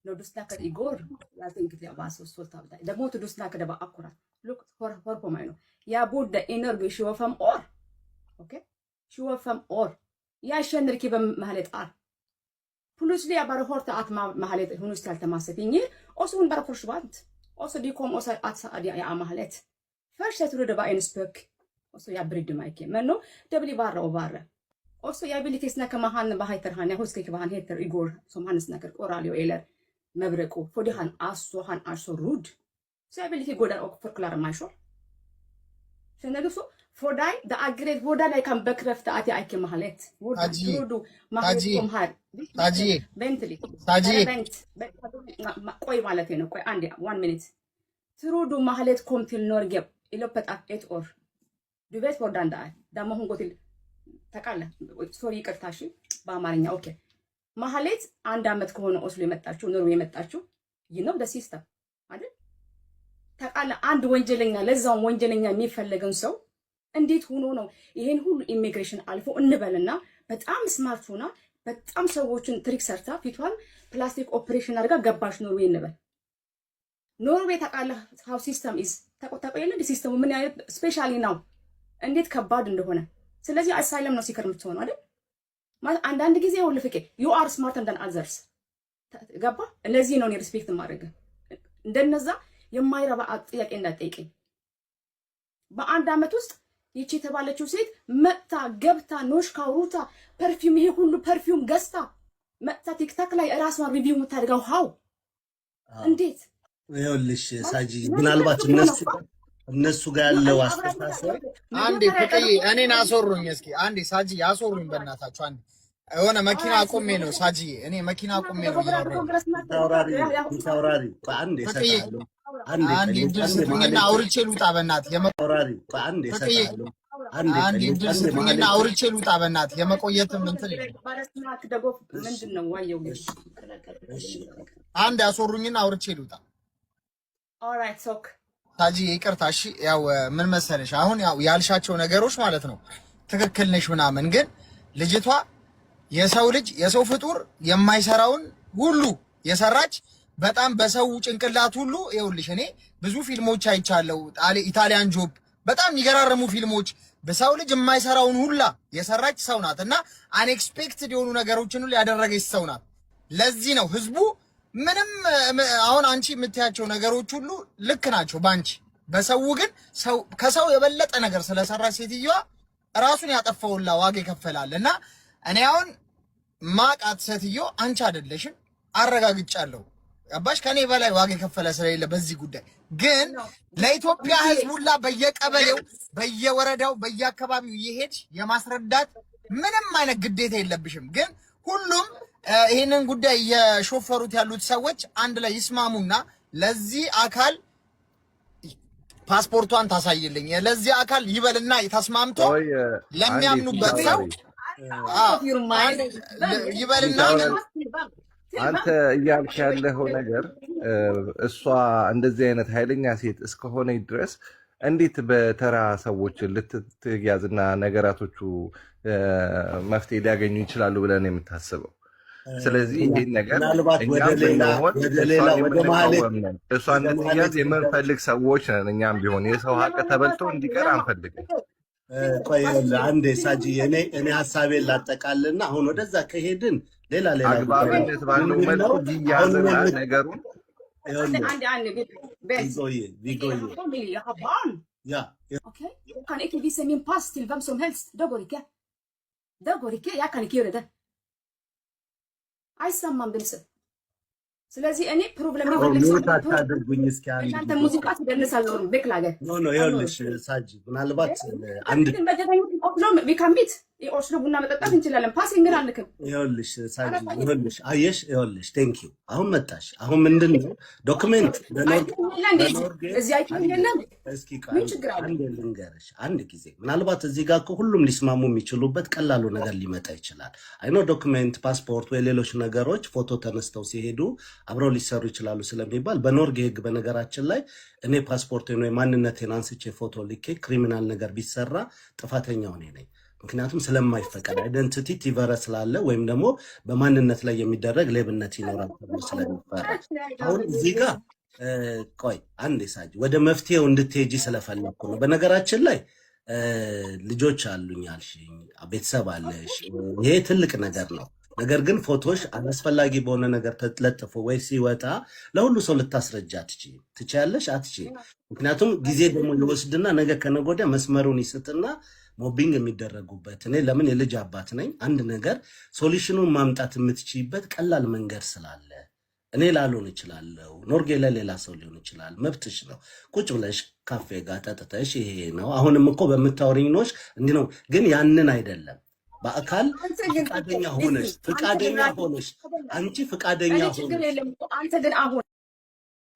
ኖዱስና ከኢጎር ያንግት ያባሰው ሶልታ ደግሞ ቱዱስና ከደባ አኩራት ሉክ ፎር ፖማይ ነው ያ ቡድ ኢነርጂ ሽወፈም ኦር ኦኬ ሽወፈም ኦር ያ ሸንርኪ በማህለት አር ፕሉስ ሊያ ባረሆርታ አት ማህለት ሁኑስ ታልተማሰቲኝ ኦሱን ባረፎርሽዋንት ኦሱ ዲኮም ኦሳ አት ሳዲያ ያ ማህለት ፈርሽ ተሩ ደባ ኢንስፔክ ኦሱ ያ ብሪድ ማይኬ መኖ ደብሊ ባራ ኦባረ ኦሱ ያ ቢሊቲስና ከማሃን ባሃይተር ሃን ያሁስ ከከ ባሃን ሄተር ኢጎር ሶማንስ ነገር ኦራሊዮ ኤለር መብረቁ ፎዲሃን አሶሃን አሶ ሩድ ሰብልቲ ጎዳን ኦክ ፍርክላር ማይሾር ሰነግሱ ፎዳይ ዳአግሬት ፎዳ ላይ ካም በክረፍት አቲ አይከ ማህለት ወዱ ማህለቱም ሃል ታጂ ቤንትሊ ታጂ ቆይ ማለት ነው ቆይ አንዴ 1 ሚኒት ትሩዱ ማህለት ኮምቲል ኖርጌብ ኢሎፐት አት ኦር ዱቤት ፎዳን ዳማሁን ጎቲል ተቃለ ሶሪ ይቅርታሽ በአማርኛ ኦኬ ማህሌት 1 አመት ከሆነ ኦስሎ የመጣችው ኖርዌይ የመጣችው ይነው ሲስተም አይደል ተቃለ አንድ ወንጀለኛ ለዛው ወንጀለኛ የሚፈልገው ሰው እንዴት ሆኖ ነው ይሄን ሁሉ ኢሚግሬሽን አልፎ እንበልና በጣም ስማርት ሆና በጣም ሰዎችን ትሪክ ሰርታ ፊቷን ፕላስቲክ ኦፕሬሽን አድርጋ ገባሽ ኖርዌይ እንበል ኖርዌይ ተቃለ ሃው ሲስተም ኢዝ ተቆጣጣየለ ሲስተሙ ምን ያህል ስፔሻሊ ነው እንዴት ከባድ እንደሆነ ስለዚህ አሳይለም ነው ሲከር የምትሆነው አይደል ማለት አንዳንድ ጊዜ ሁሉ ፍቄ ዩ አር ስማርተር ዳን አዘርስ ገባ እነዚህ ነው ሪስፔክት ማድረግ እንደነዛ የማይረባ ጥያቄ እንዳትጠይቀኝ በአንድ አመት ውስጥ ይቺ የተባለችው ሴት መጣ ገብታ ኖሽካ ሩታ ፐርፊውም ይሄ ሁሉ ፐርፊውም ገዝታ መጣ ቲክታክ ላይ ራስዋን ሪቪው የምታደርገው ሃው እንዴት ይኸውልሽ ሳጂ ምናልባት እነሱ ጋር ያለው አስተሳሰብ አንዴ ፍቅዬ እኔን አስወሩኝ እስኪ አንዴ ሳጂ ያስወሩኝ በእናታችሁ አንዴ የሆነ መኪና አቁሜ ነው ሳጂ እኔ መኪና አቁሜ ነው ታውራሪ አንዴ ሰጣለሁ አንዴ ድርስኝና አውርቼ ልውጣ በእናትህ ታውራሪ አንዴ ሰጣለሁ አንዴ ድርስኝና አውርቼ ልውጣ በእናትህ የመቆየትም እንትን ባለስማክ ደጎፍ ምንድነው ዋየው አንዴ አስወሩኝና አውርቼ ልውጣ ኦልራይት ሶክ ታጂ ይቅርታ እሺ ያው ምን መሰለሽ አሁን ያው ያልሻቸው ነገሮች ማለት ነው ትክክል ነሽ ምናምን ግን ልጅቷ የሰው ልጅ የሰው ፍጡር የማይሰራውን ሁሉ የሰራች በጣም በሰው ጭንቅላት ሁሉ ይኸውልሽ እኔ ብዙ ፊልሞች አይቻለሁ ኢታሊያን ጆብ በጣም ይገራረሙ ፊልሞች በሰው ልጅ የማይሰራውን ሁላ የሰራች ሰው ናት እና አንኤክስፔክትድ የሆኑ ነገሮችን ሁሉ ያደረገች ሰው ናት ለዚህ ነው ህዝቡ ምንም አሁን አንቺ የምትያቸው ነገሮች ሁሉ ልክ ናቸው ባንቺ በሰው ግን ሰው ከሰው የበለጠ ነገር ስለሰራች ሴትዮዋ ራሱን ያጠፋውላ ዋጋ ይከፈላልና እኔ አሁን ማቃት ሴትዮ አንቺ አይደለሽም አረጋግጫለሁ አባሽ ከኔ በላይ ዋጋ የከፈለ ስለሌለ በዚህ ጉዳይ ግን ለኢትዮጵያ ህዝብ ሁላ በየቀበሌው በየወረዳው በየአካባቢው ይሄድ የማስረዳት ምንም አይነት ግዴታ የለብሽም ግን ሁሉም ይሄንን ጉዳይ የሾፈሩት ያሉት ሰዎች አንድ ላይ ይስማሙና ለዚህ አካል ፓስፖርቷን ታሳይልኝ ለዚህ አካል ይበልና ተስማምቶ ለሚያምኑበት ሰው ይበልና አንተ እያልክ ያለው ነገር እሷ እንደዚህ አይነት ኃይለኛ ሴት እስከሆነ ድረስ እንዴት በተራ ሰዎች ልትያዝና ነገራቶቹ መፍትሄ ሊያገኙ ይችላሉ ብለን የምታስበው? ስለዚህ ይሄን ነገር እሷን እንድትያዝ የምንፈልግ ሰዎች ነን። እኛም ቢሆን የሰው ሀቅ ተበልቶ እንዲቀር አንፈልግም። ቆይ አንዴ ሳጂ እኔ ሀሳቤን ላጠቃልና አሁን ወደዛ ከሄድን ሌላ አግባብነት ባለው መልኩ ይያዝና ነገሩን አይሰማም ድምጽ ስለዚህ እኔ ፕሮብሌም አታድርጉኝ እስኪ አንተ ሙዚቃ ትደንሳለህ በክላገር ኖ ይኸውልሽ ሳጂ ምናልባት አንድ ግን በጀታኝ ኦፕሽን ቢካምቢት ኦሽሎ ቡና መጠጣት እንችላለን ፓሲንግ አልልክም ይኸውልሽ ሳጂ ይኸውልሽ አየሽ ይኸውልሽ ቴንክ ዩ አሁን መጣሽ አሁን ምንድነው ዶክመንት እዚህ አይተኛለም እስኪ አንድ ልንገርሽ አንድ ጊዜ ምናልባት እዚህ ጋር እኮ ሁሉም ሊስማሙ የሚችሉበት ቀላሉ ነገር ሊመጣ ይችላል አይኖ ዶክመንት ፓስፖርት ወይ ሌሎች ነገሮች ፎቶ ተነስተው ሲሄዱ አብረው ሊሰሩ ይችላሉ ስለሚባል በኖርዌይ ህግ በነገራችን ላይ እኔ ፓስፖርቴን ወይ ማንነቴን አንስቼ ፎቶ ልኬ ክሪሚናል ነገር ቢሰራ ጥፋተኛው እኔ ነኝ ምክንያቱም ስለማይፈቀድ አይደንቲቲ ቲቨረ ስላለ ወይም ደግሞ በማንነት ላይ የሚደረግ ሌብነት ይኖራል ተብሎ ስለሚፈራ አሁን እዚህ ጋር ቆይ አንዴ ሳጂ ወደ መፍትሄው እንድትሄጂ ስለፈለኩ ነው በነገራችን ላይ ልጆች አሉኝ አልሽኝ ቤተሰብ አለሽ ይሄ ትልቅ ነገር ነው ነገር ግን ፎቶሽ አስፈላጊ በሆነ ነገር ተለጥፎ ወይ ሲወጣ ለሁሉ ሰው ልታስረጃ ትችያለሽ አትችይ ምክንያቱም ጊዜ ደግሞ ይወስድና ነገ ከነገ ወዲያ መስመሩን ይስትና ሞቢንግ የሚደረጉበት እኔ ለምን የልጅ አባት ነኝ አንድ ነገር ሶሉሽኑን ማምጣት የምትችይበት ቀላል መንገድ ስላለ እኔ ላልሆን እችላለሁ፣ ኖርጌ ለሌላ ሰው ሊሆን ይችላል። መብትሽ ነው። ቁጭ ብለሽ ካፌ ጋር ጠጥተሽ ይሄ ነው። አሁንም እኮ በምታወሪኝ ኖች እንዲህ ነው፣ ግን ያንን አይደለም። በአካል ፍቃደኛ ሆነሽ አንቺ ፍቃደኛ ሆነሽ አንተ ግን አሁን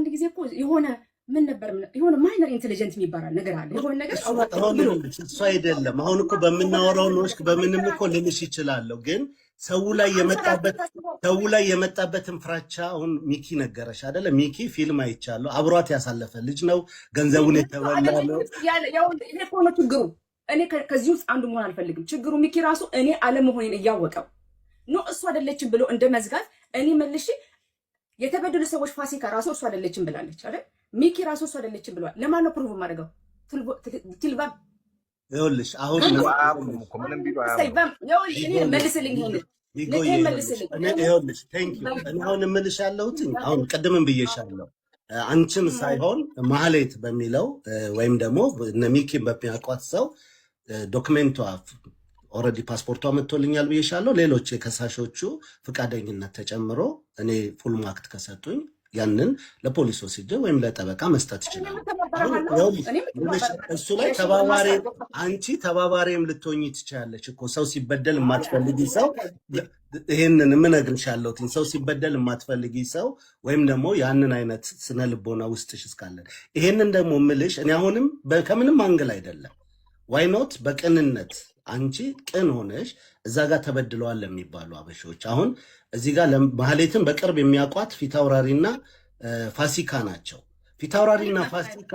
አንድ ጊዜ እኮ የሆነ ምን ነበር የሆነ ማይነር ኢንቴሊጀንት የሚባል ነገር አለ። የሆነ ነገር እሱ አይደለም። አሁን እኮ በምናወራው ኖች በምንም እኮ ልልሽ ይችላለሁ፣ ግን ሰው ላይ የመጣበትን ፍራቻ አሁን ሚኪ ነገረሽ አይደለ? ሚኪ ፊልም አይቻለሁ፣ አብሯት ያሳለፈ ልጅ ነው፣ ገንዘቡን የተበላ ነው። ይሄ እኮ ነው ችግሩ። እኔ ከዚህ ውስጥ አንዱ መሆን አልፈልግም። ችግሩ ሚኪ ራሱ እኔ አለመሆኔን እያወቀው ነው እሱ አይደለችም ብሎ እንደ መዝጋት እኔ መልሼ የተበደሉ ሰዎች ፋሲካ ራሱ እሱ አይደለችም ብላለች አይደል? ሚኪ ራሱ እሱ አይደለችም ብለዋል። ለማን ነው ፕሩቭ የማደርገው? ቲልቫ ይኸውልሽ አሁን መልስልኝ ይኸውልሽ ቴንክ ዩ። እኔ አሁን እምልሽ ያለሁት አሁን ቅድምም ብዬሻለሁ፣ አንቺም ሳይሆን ማህሌት በሚለው ወይም ደግሞ እነ ሚኪን በሚያውቋት ሰው ዶክሜንቷ ኦልሬዲ ፓስፖርቷ መጥቶልኛል ብዬሻለሁ። ሌሎች የከሳሾቹ ፍቃደኝነት ተጨምሮ እኔ ፉል ማክት ከሰጡኝ ያንን ለፖሊስ ወስጄ ወይም ለጠበቃ መስጠት ይችላል። እሱ ላይ አንቺ ተባባሪም ልትሆኚ ትችላለች እኮ። ሰው ሲበደል የማትፈልጊ ሰው ይሄንን የምነግርሻለሁ። ሰው ሲበደል የማትፈልጊ ሰው ወይም ደግሞ ያንን አይነት ስነ ልቦና ውስጥሽ እስካለን ይሄንን ደግሞ ምልሽ እኔ አሁንም ከምንም አንግል አይደለም። ዋይኖት በቅንነት አንቺ ቅን ሆነሽ እዛ ጋር ተበድለዋል ለሚባሉ አበሾች አሁን እዚህ ጋር ማህሌትን በቅርብ የሚያውቋት ፊታውራሪና ፋሲካ ናቸው። ፊታውራሪና ፋሲካ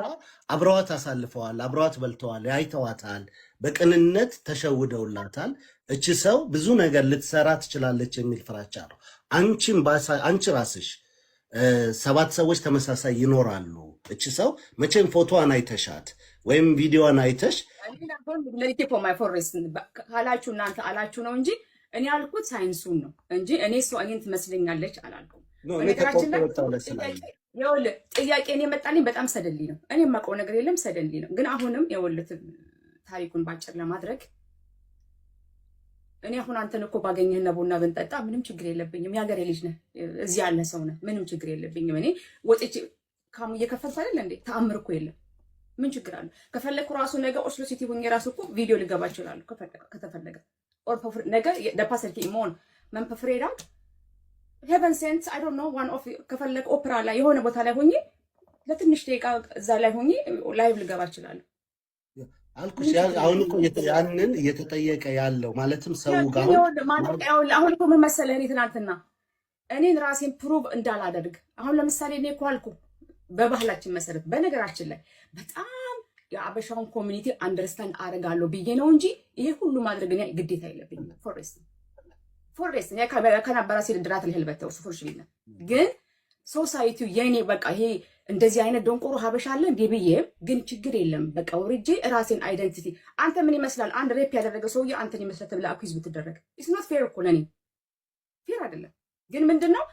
አብረዋት አሳልፈዋል፣ አብረዋት በልተዋል፣ ያይተዋታል፣ በቅንነት ተሸውደውላታል። እቺ ሰው ብዙ ነገር ልትሰራ ትችላለች የሚል ፍራቻ ነው። አንቺ ራስሽ 7 ሰዎች ተመሳሳይ ይኖራሉ። እቺ ሰው መቼም ፎቶዋን አይተሻት ወይም ቪዲዮዋን አይተሽ ካላችሁ እናንተ አላችሁ ነው እንጂ እኔ ያልኩት ሳይንሱን ነው እንጂ እኔ ሰው እኔን ትመስለኛለች አላልኩም። በነገራችን ላይ ጥያቄ እኔ የመጣልኝ በጣም ሰደሊ ነው። እኔ የማውቀው ነገር የለም ሰደሊ ነው። ግን አሁንም የወልት ታሪኩን ባጭር ለማድረግ እኔ አሁን አንተን እኮ ባገኘህና ቡና ብንጠጣ ምንም ችግር የለብኝም። የሀገሬ ልጅ ነህ፣ እዚህ ያለ ሰው ነህ፣ ምንም ችግር የለብኝም። እኔ ወጥቼ ካሙ እየከፈልኩ አይደል እንዴ? ተአምር እኮ የለም። ምን ችግር አለ? ከፈለኩ ራሱ ነገ ኦስሎ ሲቲ ሆኜ ራሱ እኮ ቪዲዮ ልገባ እችላለሁ ከተፈለገ ነገ ደፓሰልኪ ኢሞን መንፈፍሬዳት ሄቨን ሴንት አይ ዶንት ኖ ዋን ኦፍ ከፈለኩ ኦፕራ ላይ የሆነ ቦታ ላይ ሆኜ ለትንሽ ደቂቃ እዛ ላይ ሆኜ ላይቭ ልገባ እችላለሁ አልኩሽ። አሁን እኮ ያንን እየተጠየቀ ያለው ማለትም ሰው ጋር አሁን እኮ ምን መሰለህ፣ እኔ ትናንትና እኔን ራሴን ፕሩቭ እንዳላደርግ አሁን ለምሳሌ እኔ እኮ አልኩ በባህላችን መሰረት በነገራችን ላይ በጣም የአበሻውን ኮሚኒቲ አንደርስታንድ አደርጋለሁ ብዬ ነው እንጂ ይሄ ሁሉ ማድረግ እኔ ግዴታ የለብኝም። ፎሬስት እኔ ከነበራ ሲል ድራት ልህልበተው ሱፎርሽ ቢነ ግን ሶሳይቲው የኔ በቃ ይሄ እንደዚህ አይነት ደንቆሮ ሀበሻ አለ እንዴ ብዬ ግን ችግር የለም በቃ ወርጄ ራሴን አይደንቲቲ አንተ ምን ይመስላል አንድ ሬፕ ያደረገ ሰውዬ አንተን ይመስላል ተብላ አኩዝ ብትደረግ ኢትስ ኖት ፌር እኮ ለኔ ፌር አይደለም። ግን ምንድነው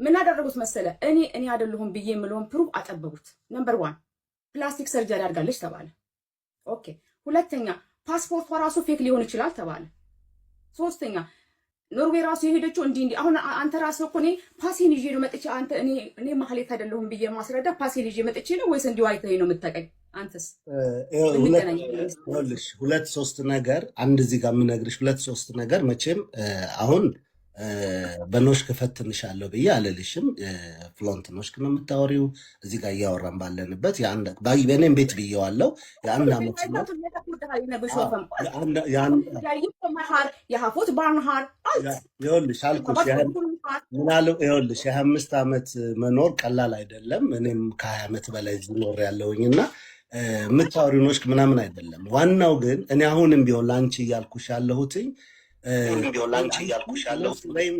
ምን አደረጉት መሰለ እኔ አይደለሁም ብዬ የምለውን ፕሩቭ አጠበቡት። ነምበር 1 ፕላስቲክ ሰርጀሪ አድርጋለች ተባለ። ኦኬ። ሁለተኛ ፓስፖርቷ ራሱ ፌክ ሊሆን ይችላል ተባለ። ሶስተኛ ኖርዌይ ራሱ የሄደችው እንዲህ አሁን አንተ ራሱ እኮ እኔ ፓሴን ይዤ ነው መጥቼ አንተ እኔ ማህሌት አይደለሁም ብዬ ማስረዳ ፓሴን ይዤ መጥቼ ነው ወይስ እንዲሁ አይተኸኝ ነው የምትጠቀኝ? አንተስ ሁለት ሶስት ነገር አንድ እዚህ ጋር የምነግርሽ 2-3 ነገር መቼም አሁን በኖሽክ ፈትንሻለሁ ብዬ አልልሽም። ፍሎንት ኖሽክ ነው የምታወሪው። እዚህ ጋር እያወራን ባለንበት በእኔም ቤት ብዬዋለሁ። የ1 ዓመት ነው ይኸውልሽ አልኩሽ። ይኸውልሽ የ25 ዓመት መኖር ቀላል አይደለም። እኔም ከ20 ዓመት በላይ ኖር ያለውኝ እና የምታወሪው ኖሽክ ምናምን አይደለም። ዋናው ግን እኔ አሁንም ቢሆን ለአንቺ እያልኩሽ ያለሁትኝ ወይም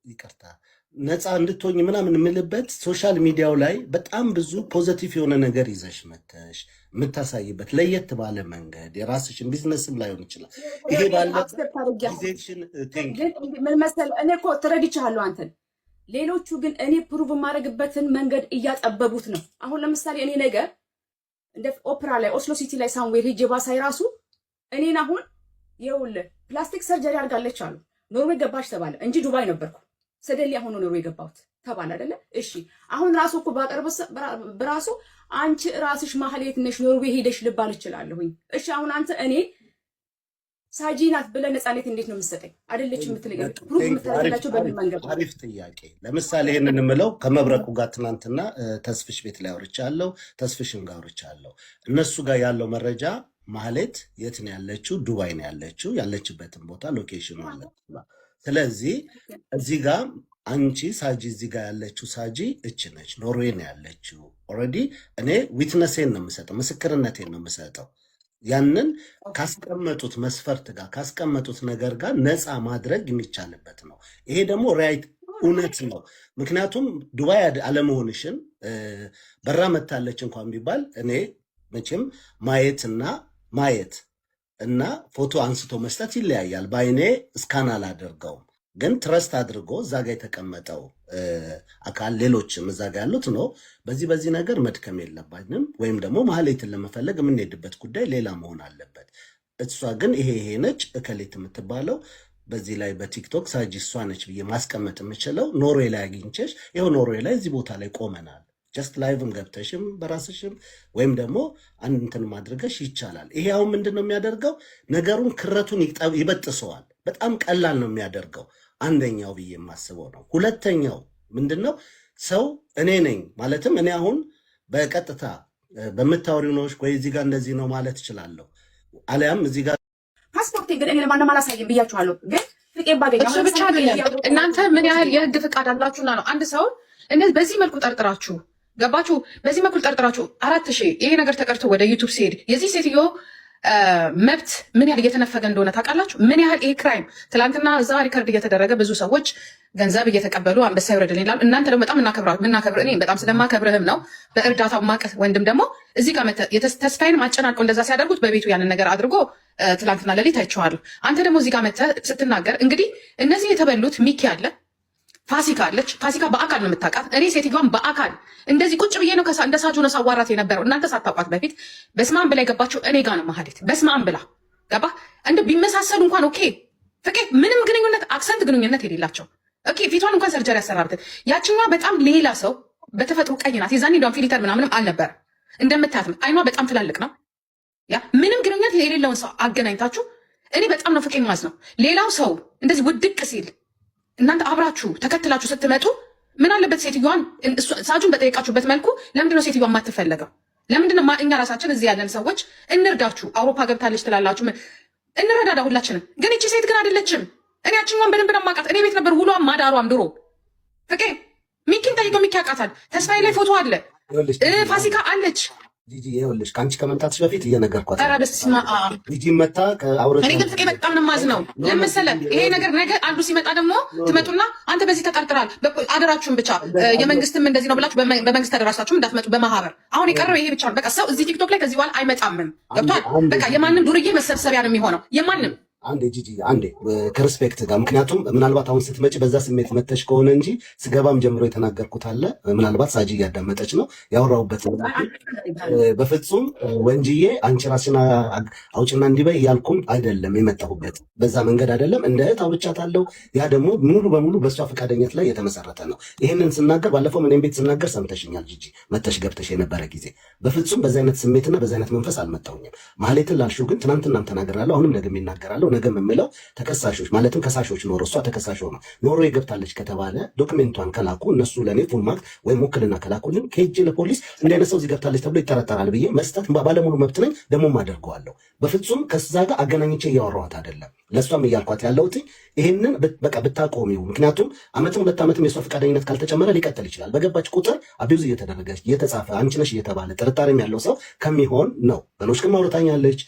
ይቅርታ ነፃ እንድትሆኝ ምናምን የምልበት ሶሻል ሚዲያው ላይ በጣም ብዙ ፖዘቲቭ የሆነ ነገር ይዘሽ መተሽ የምታሳይበት ለየት ባለ መንገድ የራስሽን ቢዝነስም ላይሆን ይችላል። ይሄ ባለ ምን መሰለህ እኔ እኮ ተረድቻለሁ አንተን። ሌሎቹ ግን እኔ ፕሩቭ የማደርግበትን መንገድ እያጠበቡት ነው። አሁን ለምሳሌ እኔ ነገር እንደ ኦፕራ ላይ ኦስሎ ሲቲ ላይ ሳምዌር ሄጄ ባሳይ ራሱ እኔን አሁን ይኸውልህ ፕላስቲክ ሰርጀሪ አድርጋለች አሉ። ኖርዌይ ገባች ተባለ እንጂ ዱባይ ነበርኩ። ሰደሊ አሁን ነው ኖርዌይ ገባሁት። ተባለ አይደለ? እሺ አሁን ራሱ እኮ በራሱ አንቺ ራስሽ ማህሌት ነሽ ኖርዌይ ሄደሽ ልባል እችላለሁኝ። እሺ አሁን አንተ እኔ ሳጂ ናት ብለህ ነፃነት እንዴት ነው የምትሰጠኝ? አይደለች የምትለኝ ፕሩፍ የምታደርጋቸው በምን መንገድ? አሪፍ ጥያቄ። ለምሳሌ ይሄንን የምለው ከመብረቁ ጋር ትናንትና ተስፍሽ ቤት ላይ አውርቻለሁ፣ ተስፍሽም ጋር አውርቻለሁ። እነሱ ጋር ያለው መረጃ ማህሌት የት ነው ያለችው? ዱባይ ነው ያለችው። ያለችበትን ቦታ ሎኬሽኑ አለ። ስለዚህ እዚህ ጋር አንቺ ሳጂ እዚህ ጋር ያለችው ሳጂ እች ነች፣ ኖርዌይ ነው ያለችው። ኦልሬዲ እኔ ዊትነሴን ነው የምሰጠው፣ ምስክርነቴን ነው የምሰጠው። ያንን ካስቀመጡት መስፈርት ጋር ካስቀመጡት ነገር ጋር ነፃ ማድረግ የሚቻልበት ነው። ይሄ ደግሞ ራይት እውነት ነው። ምክንያቱም ዱባይ አለመሆንሽን በራ መታለች እንኳን ቢባል እኔ መቼም ማየት እና ፎቶ አንስቶ መስጠት ይለያያል። በአይኔ እስካን አላደርገውም፣ ግን ትረስት አድርጎ እዛ ጋ የተቀመጠው አካል ሌሎችም እዛ ጋ ያሉት ነው። በዚህ ነገር መድከም የለባንም። ወይም ደግሞ ማህሌትን ለመፈለግ የምንሄድበት ጉዳይ ሌላ መሆን አለበት። እሷ ግን ይሄ ነች እከሌት የምትባለው በዚህ ላይ በቲክቶክ ሳጂ እሷ ነች ብዬ ማስቀመጥ የምችለው ኖርዌይ ላይ አግኝቼሽ ይኸው ኖርዌይ ላይ እዚህ ቦታ ላይ ቆመናል። ጀስት ላይቭም ገብተሽም በራስሽም ወይም ደግሞ አንድ እንትን ማድረገሽ ይቻላል። ይሄ አሁን ምንድን ነው የሚያደርገው? ነገሩን ክረቱን ይበጥሰዋል። በጣም ቀላል ነው የሚያደርገው። አንደኛው ብዬ የማስበው ነው። ሁለተኛው ምንድን ነው? ሰው እኔ ነኝ ማለትም እኔ አሁን በቀጥታ በምታወሪው ነው ወይ እዚህ ጋር እንደዚህ ነው ማለት እችላለሁ። አሊያም እዚህ ጋር ፓስፖርት ግን እኔ ለማንም አላሳይም ብያችኋለሁ። ግን ፍቄ ባገኝ እሱ ብቻ አይደለም። እናንተ ምን ያህል የህግ ፍቃድ አላችሁና ነው አንድ ሰው እንደዚህ በዚህ መልኩ ጠርጥራችሁ ገባችሁ? በዚህ መልኩ ጠርጥራችሁ 4000 ይሄ ነገር ተቀርቶ ወደ ዩቱብ ሲሄድ የዚህ ሴትዮ መብት ምን ያህል እየተነፈገ እንደሆነ ታውቃላችሁ? ምን ያህል ይሄ ክራይም ትላንትና እዛ ሪከርድ እየተደረገ ብዙ ሰዎች ገንዘብ እየተቀበሉ አንበሳ ይውረድልኝ ይላሉ። እናንተ ደግሞ በጣም ምናከብር እኔ በጣም ስለማከብርህም ነው። በእርዳታው ማቀስ ወንድም ደግሞ እዚህ ጋር ተስፋዬንም አጨናንቀው እንደዛ ሲያደርጉት በቤቱ ያንን ነገር አድርጎ ትላንትና ሌሊት አይቼዋለሁ። አንተ ደግሞ እዚህ ጋር መተህ ስትናገር እንግዲህ እነዚህ የተበሉት ሚኪ አለ ፋሲካ አለች። ፋሲካ በአካል ነው የምታውቃት። እኔ ሴትዮዋን በአካል እንደዚህ ቁጭ ብዬ ነው እንደ ሳጁ ነው ሳዋራት የነበረው። እናንተ ሳታውቋት በፊት በስማም ብላ የገባችው እኔ ጋ ነው ማህሌት። በስማም ብላ ገባ። እንደ ቢመሳሰሉ እንኳን ኦኬ ፍቄ ምንም ግንኙነት አክሰንት ግንኙነት የሌላቸው ኦኬ። ፊቷን እንኳን ሰርጀሪ ያሰራበት ያችኛዋ በጣም ሌላ ሰው በተፈጥሮ ቀይ ናት። የዛኔ እንደውም ፊሊተር ምናምንም አልነበረ። እንደምታያት አይኗ በጣም ትላልቅ ነው። ያ ምንም ግንኙነት የሌለውን ሰው አገናኝታችሁ እኔ በጣም ነው ፍቄ ማዝ ነው። ሌላው ሰው እንደዚህ ውድቅ ሲል እናንተ አብራችሁ ተከትላችሁ ስትመጡ ምን አለበት ሴትዮዋን ሳጁን በጠየቃችሁበት መልኩ ለምንድነው ሴትዮዋን የማትፈለገው? ለምንድነው እኛ ራሳችን እዚህ ያለን ሰዎች እንርዳችሁ። አውሮፓ ገብታለች ትላላችሁ፣ እንረዳዳ ሁላችንም። ግን እቺ ሴት ግን አይደለችም። እኔ ያችኛዋን በደንብ ነው የማውቃት። እኔ ቤት ነበር ውሏም ማዳሯም ድሮ። ፍቄ ሚኪን ጠይቀው፣ ሚኪ ያውቃታል። ተስፋዬ ላይ ፎቶ አለ፣ ፋሲካ አለች። ጂጂ ይኸውልሽ ከአንቺ ከመምጣትሽ በፊት እየነገርኳት ኧረ በስመ አብ ጂጂ መታ ከአውረሽ እኔ ግን ፍቄ በጣም ነው የማዝነው። ለምን መሰለህ ይሄ ነገር ነገ አንዱ ሲመጣ ደግሞ ትመጡና አንተ በዚህ ተጠርጥራል፣ አደራችሁን ብቻ የመንግስትም እንደዚህ ነው ብላችሁ በመንግስት ተደራሳችሁም እንዳትመጡ በማህበር። አሁን የቀረው ይሄ ብቻ ነው። በቃ ሰው እዚህ ቲክቶክ ላይ ከዚህ በኋላ አይመጣምም። ገብቷል? በቃ የማንም ዱርዬ መሰብሰቢያ ነው የሚሆነው የማንም አንዴ ጂጂ አንዴ ከሪስፔክት ጋር ምክንያቱም ምናልባት አሁን ስትመጪ በዛ ስሜት መተሽ ከሆነ እንጂ ስገባም ጀምሮ የተናገርኩት አለ። ምናልባት ሳጂ እያዳመጠች ነው ያወራሁበት። በፍጹም ወንጅዬ አንቺ ራስሽን አውጭና እንዲበይ እያልኩም አይደለም የመጣሁበት፣ በዛ መንገድ አይደለም። እንደ እህት አውርቻታለሁ። ያ ደግሞ ሙሉ በሙሉ በእሷ ፈቃደኝነት ላይ የተመሰረተ ነው። ይህንን ስናገር ባለፈው እኔም ቤት ስናገር ሰምተሽኛል ጂጂ፣ መተሽ ገብተሽ የነበረ ጊዜ በፍጹም በዛ አይነት ስሜትና በዛ አይነት መንፈስ አልመጣሁኝም። ማህሌትን ላልሽው ግን ትናንትናም ተናገራለሁ፣ አሁንም ደግሜ ይናገራለሁ። ነገ የምለው ተከሳሾች ማለትም ከሳሾች ኖሮ እሷ ተከሳሽ ሆነ ኖርዌይ ገብታለች ከተባለ ዶክሜንቷን ከላኩ እነሱ ለእኔ ፉልማርክ ወይም ውክልና ከላኩልን ከሄጄ ለፖሊስ እንዲህ አይነት ሰው እዚህ ገብታለች ተብሎ ይጠረጠራል ብዬ መስጠት ባለሙሉ መብት ነኝ፣ ደግሞም አደርገዋለሁ። በፍጹም ከዛ ጋር አገናኝቼ እያወራኋት አይደለም። ለእሷም እያልኳት ያለሁት ይህንን በቃ ብታቆሚው። ምክንያቱም ዓመትም 2 ዓመትም የእሷ ፈቃደኝነት ካልተጨመረ ሊቀጥል ይችላል። በገባች ቁጥር አቢውዝ እየተደረገች እየተጻፈ አንቺ ነሽ እየተባለ ጥርጣሬም ያለው ሰው ከሚሆን ነው። በኖች ግን ማውረታኛለች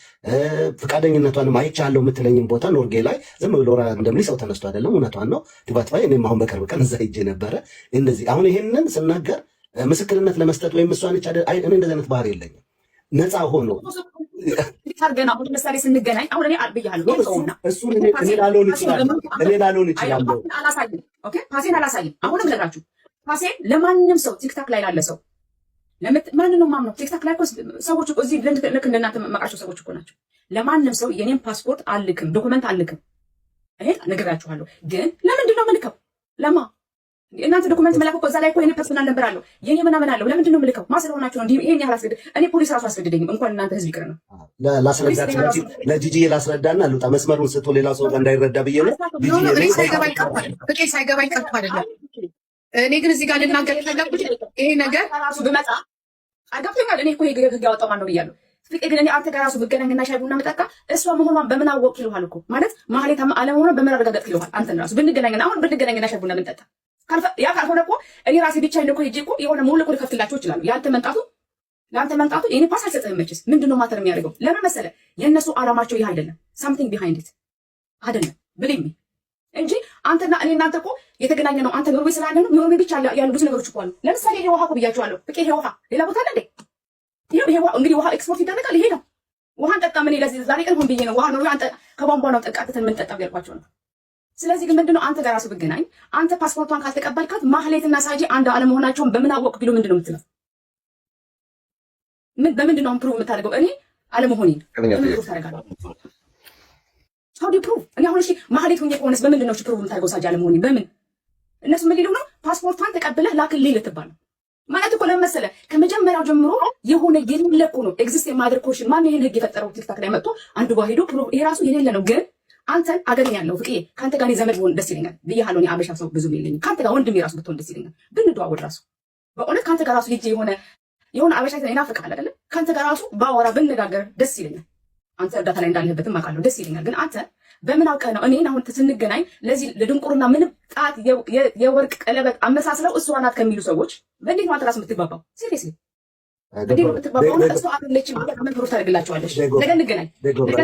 ፈቃደኝነቷንም አይቻለሁ የምትለኝም ቦታ ኖርጌ ላይ ዝም ብሎ እንደምሊ ሰው ተነስቶ አይደለም፣ እውነቷን ነው። ዲባትፋይ እኔም አሁን በቅርብ ቀን እዛ ሄጄ ነበረ። እንደዚህ አሁን ይህንን ስናገር ምስክርነት ለመስጠት ወይም እሷ ነች እኔ እንደዚህ አይነት ባህር የለኝም። ነፃ ሆኖ ታርገና አሁን ለምሳሌ ስንገናኝ አሁን እኔ አልብያለሁ እሱ እኔ ላልሆን ይችላለሁ። ኦኬ ፓሴን አላሳይም። አሁንም ልነግራችሁ ፓሴን ለማንም ሰው ቲክታክ ላይ ላለ ሰው ማንን ነው ማምነው? ቲክታክ ላይ እኮ ሰዎች እኮ እዚህ ልክ እንደናንተ መቃቸው ሰዎች እኮ ናቸው። ለማንም ሰው የኔም ፓስፖርት አልክም፣ ዶክመንት አልክም። ይሄ ነግራችኋለሁ። ግን ለምንድን ነው የምልከው? ለማ እናንተ ዶክመንት መላኩ እዛ ላይ እኮ የኔ ፐርሰናል ነበር አለው የኔ ምናምን አለው። ለምንድን ነው የምልከው? ማስለሆናችሁ ነው እንዴ? ይሄን ያህል አስገድ እኔ ፖሊስ ራሱ አስገድደኝም እንኳን እናንተ ህዝብ ይቅር ነው። ላስረዳት ለጂጂ ላስረዳና ልውጣ መስመሩን ስቶ ሌላ ሰው እንዳይረዳ ብዬ ነው። ሳይገባኝ ቀርቶ አይደለም። እኔ ግን እዚህ ጋር ልናገር የፈለኩት ይሄ ነገር ራሱ ብመጣ አገብቶኛል። እኔ እኮ ህግ ያወጣው ማን ነው ብያለሁ። ፍቄ ግን እኔ አንተ ጋር ራሱ ብገናኝና ሻይ ቡና መጠጣ እሷ መሆኗን በምን አወቅ ይልሃል እኮ ማለት ማህሌት አለመሆኗን በምን አረጋገጥክ ይልሃል። አንተን ራሱ ብንገናኝና አሁን ብንገናኝና ሻይ ቡና ብንጠጣ ያ ካልሆነ እኮ እኔ ራሴ ብቻ እንደኮ ሄጄ እኮ የሆነ ሙሉ እኮ ልከፍትላቸው ይችላል። ለአንተ መምጣቱ እኔ ፓስ አልሰጥህም። መችስ ምንድነው ማተር የሚያደርገው? ለምን መሰለህ? የእነሱ አላማቸው ይህ አይደለም። ሳምቲንግ ቢሃይንድ ኢት አይደለም ብሊኝ እንጂ አንተና እኔ እናንተ እኮ የተገናኘ ነው። አንተ ኖርዌይ ስላለ ነው። ኖርዌይ ብቻ ያሉ ብዙ ነገሮች እኮ አሉ። ለምሳሌ ይሄ ውሃ እኮ ብያቸዋለሁ። ፍቄ ይሄ ውሃ ሌላ ቦታ አለ እንዴ? ይሄ ውሃ እንግዲህ ውሃ ኤክስፖርት ይደረጋል። ይሄ ነው ውሃን ጠጣ። ምን ለዚህ ዛሬ ቀን ሆን ብዬ ነው ውሃ ኖርዌይ አንተ ከቧንቧ ነው ጠቃቅተን የምንጠጣው ያልኳቸው ነው። ስለዚህ ግን ምንድነው አንተ ጋር ራሱ ብገናኝ አንተ ፓስፖርቷን ካልተቀበልካት ማህሌትና ሳጂ አንድ አለመሆናቸውን በምን አወቅ ቢሉ ምንድነው የምትለው? በምንድነው ፕሩቭ የምታደርገው? እኔ አለመሆኔን ፕሩቭ ታደርጋለህ? how do you prove? እኔ አሁን እሺ ማህሌት ሆኜ ከሆነስ በምንድነው ፕሩቭ የምታደርገው? ሳጂ አለመሆኔን በምን? እነሱ ምን ሊሉ ነው? ፓስፖርቷን ተቀብለህ ላክልኝ ልትባል ነው ማለት እኮ። ለምን መሰለህ? ከመጀመሪያው ጀምሮ የሆነ የሌለ እኮ ነው ኤግዚስት የማደርግ ኮሽን። ማን ይሄን ህግ የፈጠረው? ቲክታክ ላይ መጥቶ አንዱ ጋር ሄዶ ፕሩቭ ይሄ ራሱ የሌለ ነው። ግን አንተን አገኛለሁ ፍቄ ከአንተ ጋር ዘመድ ብሆን ደስ ይለኛል ብያለሁ። እኔ አበሻ ሰው ብዙ የለኝም። ከአንተ ጋር ወንድሜ ራሱ ብትሆን ደስ ይለኛል። ብንደዋወል ራሱ በእውነት ከአንተ ጋር ራሱ ሄጄ የሆነ አበሻ ይናፍቃል አይደለ? ከአንተ ጋር ራሱ ባወራ ብንነጋገር ደስ ይለኛል። አንተ እርዳታ ላይ እንዳለህበትም አውቃለሁ። ደስ ይለኛል። ግን አንተ በምን አውቀህ ነው እኔን አሁን ስንገናኝ ለዚህ ለድንቁርና ምንም ጣት የወርቅ ቀለበት አመሳስለው እሷ ናት ከሚሉ ሰዎች እንዴት ነው አንተ ራስህ የምትግባባው? ሲሪየስሊ እንዴት ነው የምትግባባው? እሷ አይደለችም ብለህ ምን ፕሩፍ ታደርግላቸዋለሽ? ነገ እንገናኝ፣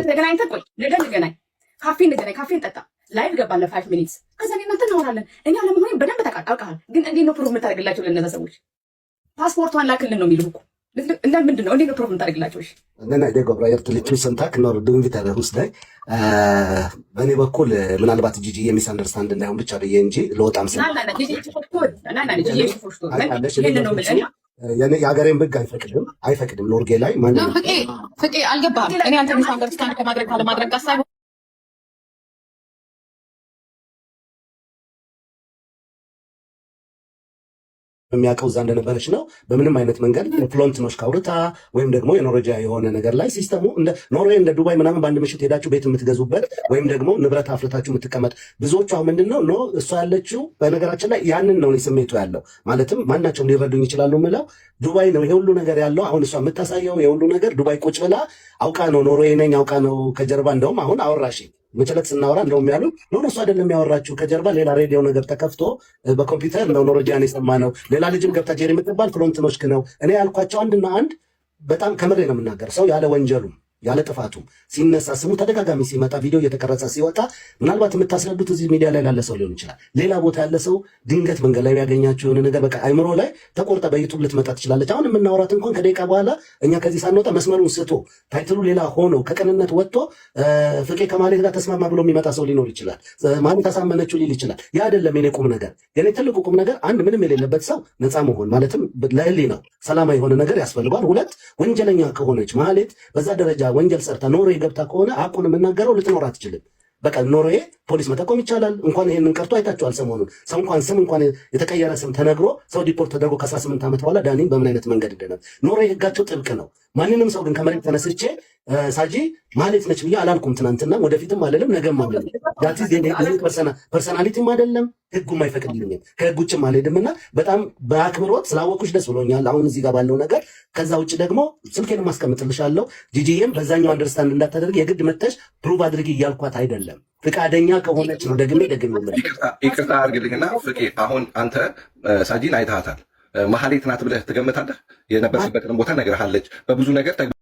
ተገናኝተን ቆይ፣ ነገ እንገናኝ፣ ካፌ እንገናኝ፣ ካፌ እንጠጣ፣ ላይቭ ገባን ለ5 ሚኒትስ፣ ከዛ እናንተ እናወራለን። እኛ ለመሆኔን በደንብ ታውቃለህ። ግን እንዴት ነው ፕሩፍ የምታደርግላቸው ለእነዛ ሰዎች? ፓስፖርቷን ላክልን ነው የሚሉህ እኮ እንደ ምንድን ነው እንዴት ነው ፕሩፍ የምታደርግላቸው? እሺ ነና ደጎ ብራየርት ልትሰን ታክ ነው ዱንቪ ታደርስ ላይ በእኔ በኩል ምናልባት ጂጂ የሚስ አንደርስታንድ እንዳይሆን ብቻ ብዬ እንጂ ለወጣም ሰው የሀገሬን ህግ አይፈቅድም። ኖርጌ ላይ ማንኛውም ፍቄ አልገባህም። እኔ አንተ ሚስ አንደርስታንድ ከማድረግ ካለማድረግ ጋር ሳይሆን የሚያውቀው እዛ እንደነበረች ነው። በምንም አይነት መንገድ ፍሎንትኖች ካውርታ ወይም ደግሞ የኖርዌጂያ የሆነ ነገር ላይ ሲስተሙ እንደ ኖርዌይ እንደ ዱባይ ምናምን በአንድ ምሽት ሄዳችሁ ቤት የምትገዙበት ወይም ደግሞ ንብረት አፍርታችሁ የምትቀመጥ ብዙዎቹ አሁን ምንድን ነው እሷ ያለችው በነገራችን ላይ ያንን ነው ስሜቱ ያለው ማለትም ማናቸውም ሊረዱኝ ይችላሉ ምለው ዱባይ ነው ይሄ ሁሉ ነገር ያለው። አሁን እሷ የምታሳየው የሁሉ ነገር ዱባይ ቁጭ ብላ አውቃ ነው ኖርዌይ ነኝ አውቃ ነው ከጀርባ እንደውም አሁን አወራሽ መቸለት ስናወራ እንደውም ያሉ እሱ አይደለም ያወራችሁ ከጀርባ ሌላ ሬዲዮ ነገር ተከፍቶ በኮምፒውተር ነው ኖርዌጂያን የሰማነው። ሌላ ልጅም ገብታ ጄሪ የምትባል ፍሎንትኖች ነው እኔ ያልኳቸው አንድና አንድ በጣም ከምሬ ነው የምናገር ሰው ያለ ወንጀሉም ያለ ጥፋቱም ሲነሳ ስሙ ተደጋጋሚ ሲመጣ ቪዲዮ እየተቀረጸ ሲወጣ ምናልባት የምታስረዱት እዚህ ሚዲያ ላይ ላለ ሰው ሊሆን ይችላል። ሌላ ቦታ ያለ ሰው ድንገት መንገድ ላይ ቢያገኛችሁ የሆነ ነገር በቃ አይምሮ ላይ ተቆርጠ በዩቱብ ልትመጣ ትችላለች። አሁን የምናወራት እንኳን ከደቂቃ በኋላ እኛ ከዚህ ሳንወጣ መስመሩን ስቶ ታይትሉ ሌላ ሆኖ ከቅንነት ወጥቶ ፍቄ ከማለት ጋር ተስማማ ብሎ የሚመጣ ሰው ሊኖር ይችላል። ማን ታሳመነችው ሊል ይችላል። ያ አይደለም የኔ ቁም ነገር። የኔ ትልቁ ቁም ነገር አንድ ምንም የሌለበት ሰው ነፃ መሆን ማለትም ለህሊናው ሰላማዊ የሆነ ነገር ያስፈልጓል። ሁለት ወንጀለኛ ከሆነች ማለት በዛ ደረጃ ወንጀል ሰርታ ኖርዌይ ገብታ ከሆነ አቁን የምናገረው ልትኖር አትችልም። በቃ ኖርዌይ ፖሊስ መጠቆም ይቻላል። እንኳን ይሄንን ቀርቶ አይታችኋል። ሰሞኑን ሰው እንኳን ስም እንኳን የተቀየረ ስም ተነግሮ ሰው ዲፖርት ተደርጎ ከ18 ዓመት በኋላ ዳኒን በምን አይነት መንገድ እንደነበር ኖርዌይ ህጋቸው ጥብቅ ነው። ማንንም ሰው ግን ከመሬት ተነስቼ ሳጂ ማለት ነች ብዬ አላልኩም። ትናንትና ወደፊትም አለለም ነገም አለለም። ዳቲዝ ፐርሰናሊቲም አይደለም ህጉም አይፈቅድልኝም። ከህግ ውጭም አልሄድምና በጣም በአክብሮት ስላወኩሽ ደስ ብሎኛል። አሁን እዚህ ጋር ባለው ነገር ከዛ ውጭ ደግሞ ስልኬን ማስቀምጥልሻለሁ። ጂጂዬም በዛኛው አንደርስታንድ እንዳታደርግ የግድ መተሽ ፕሩቭ አድርጊ እያልኳት አይደለም። ፍቃደኛ ከሆነች ነው ደግሜ ይቅርታ አድርግልኝና ፍቄ አሁን አንተ ሳጂን አይተሃታል። መሀሌት ናት ብለህ ትገምታለህ? የነበረችበትን ቦታ ነግረሃለች። በብዙ ነገር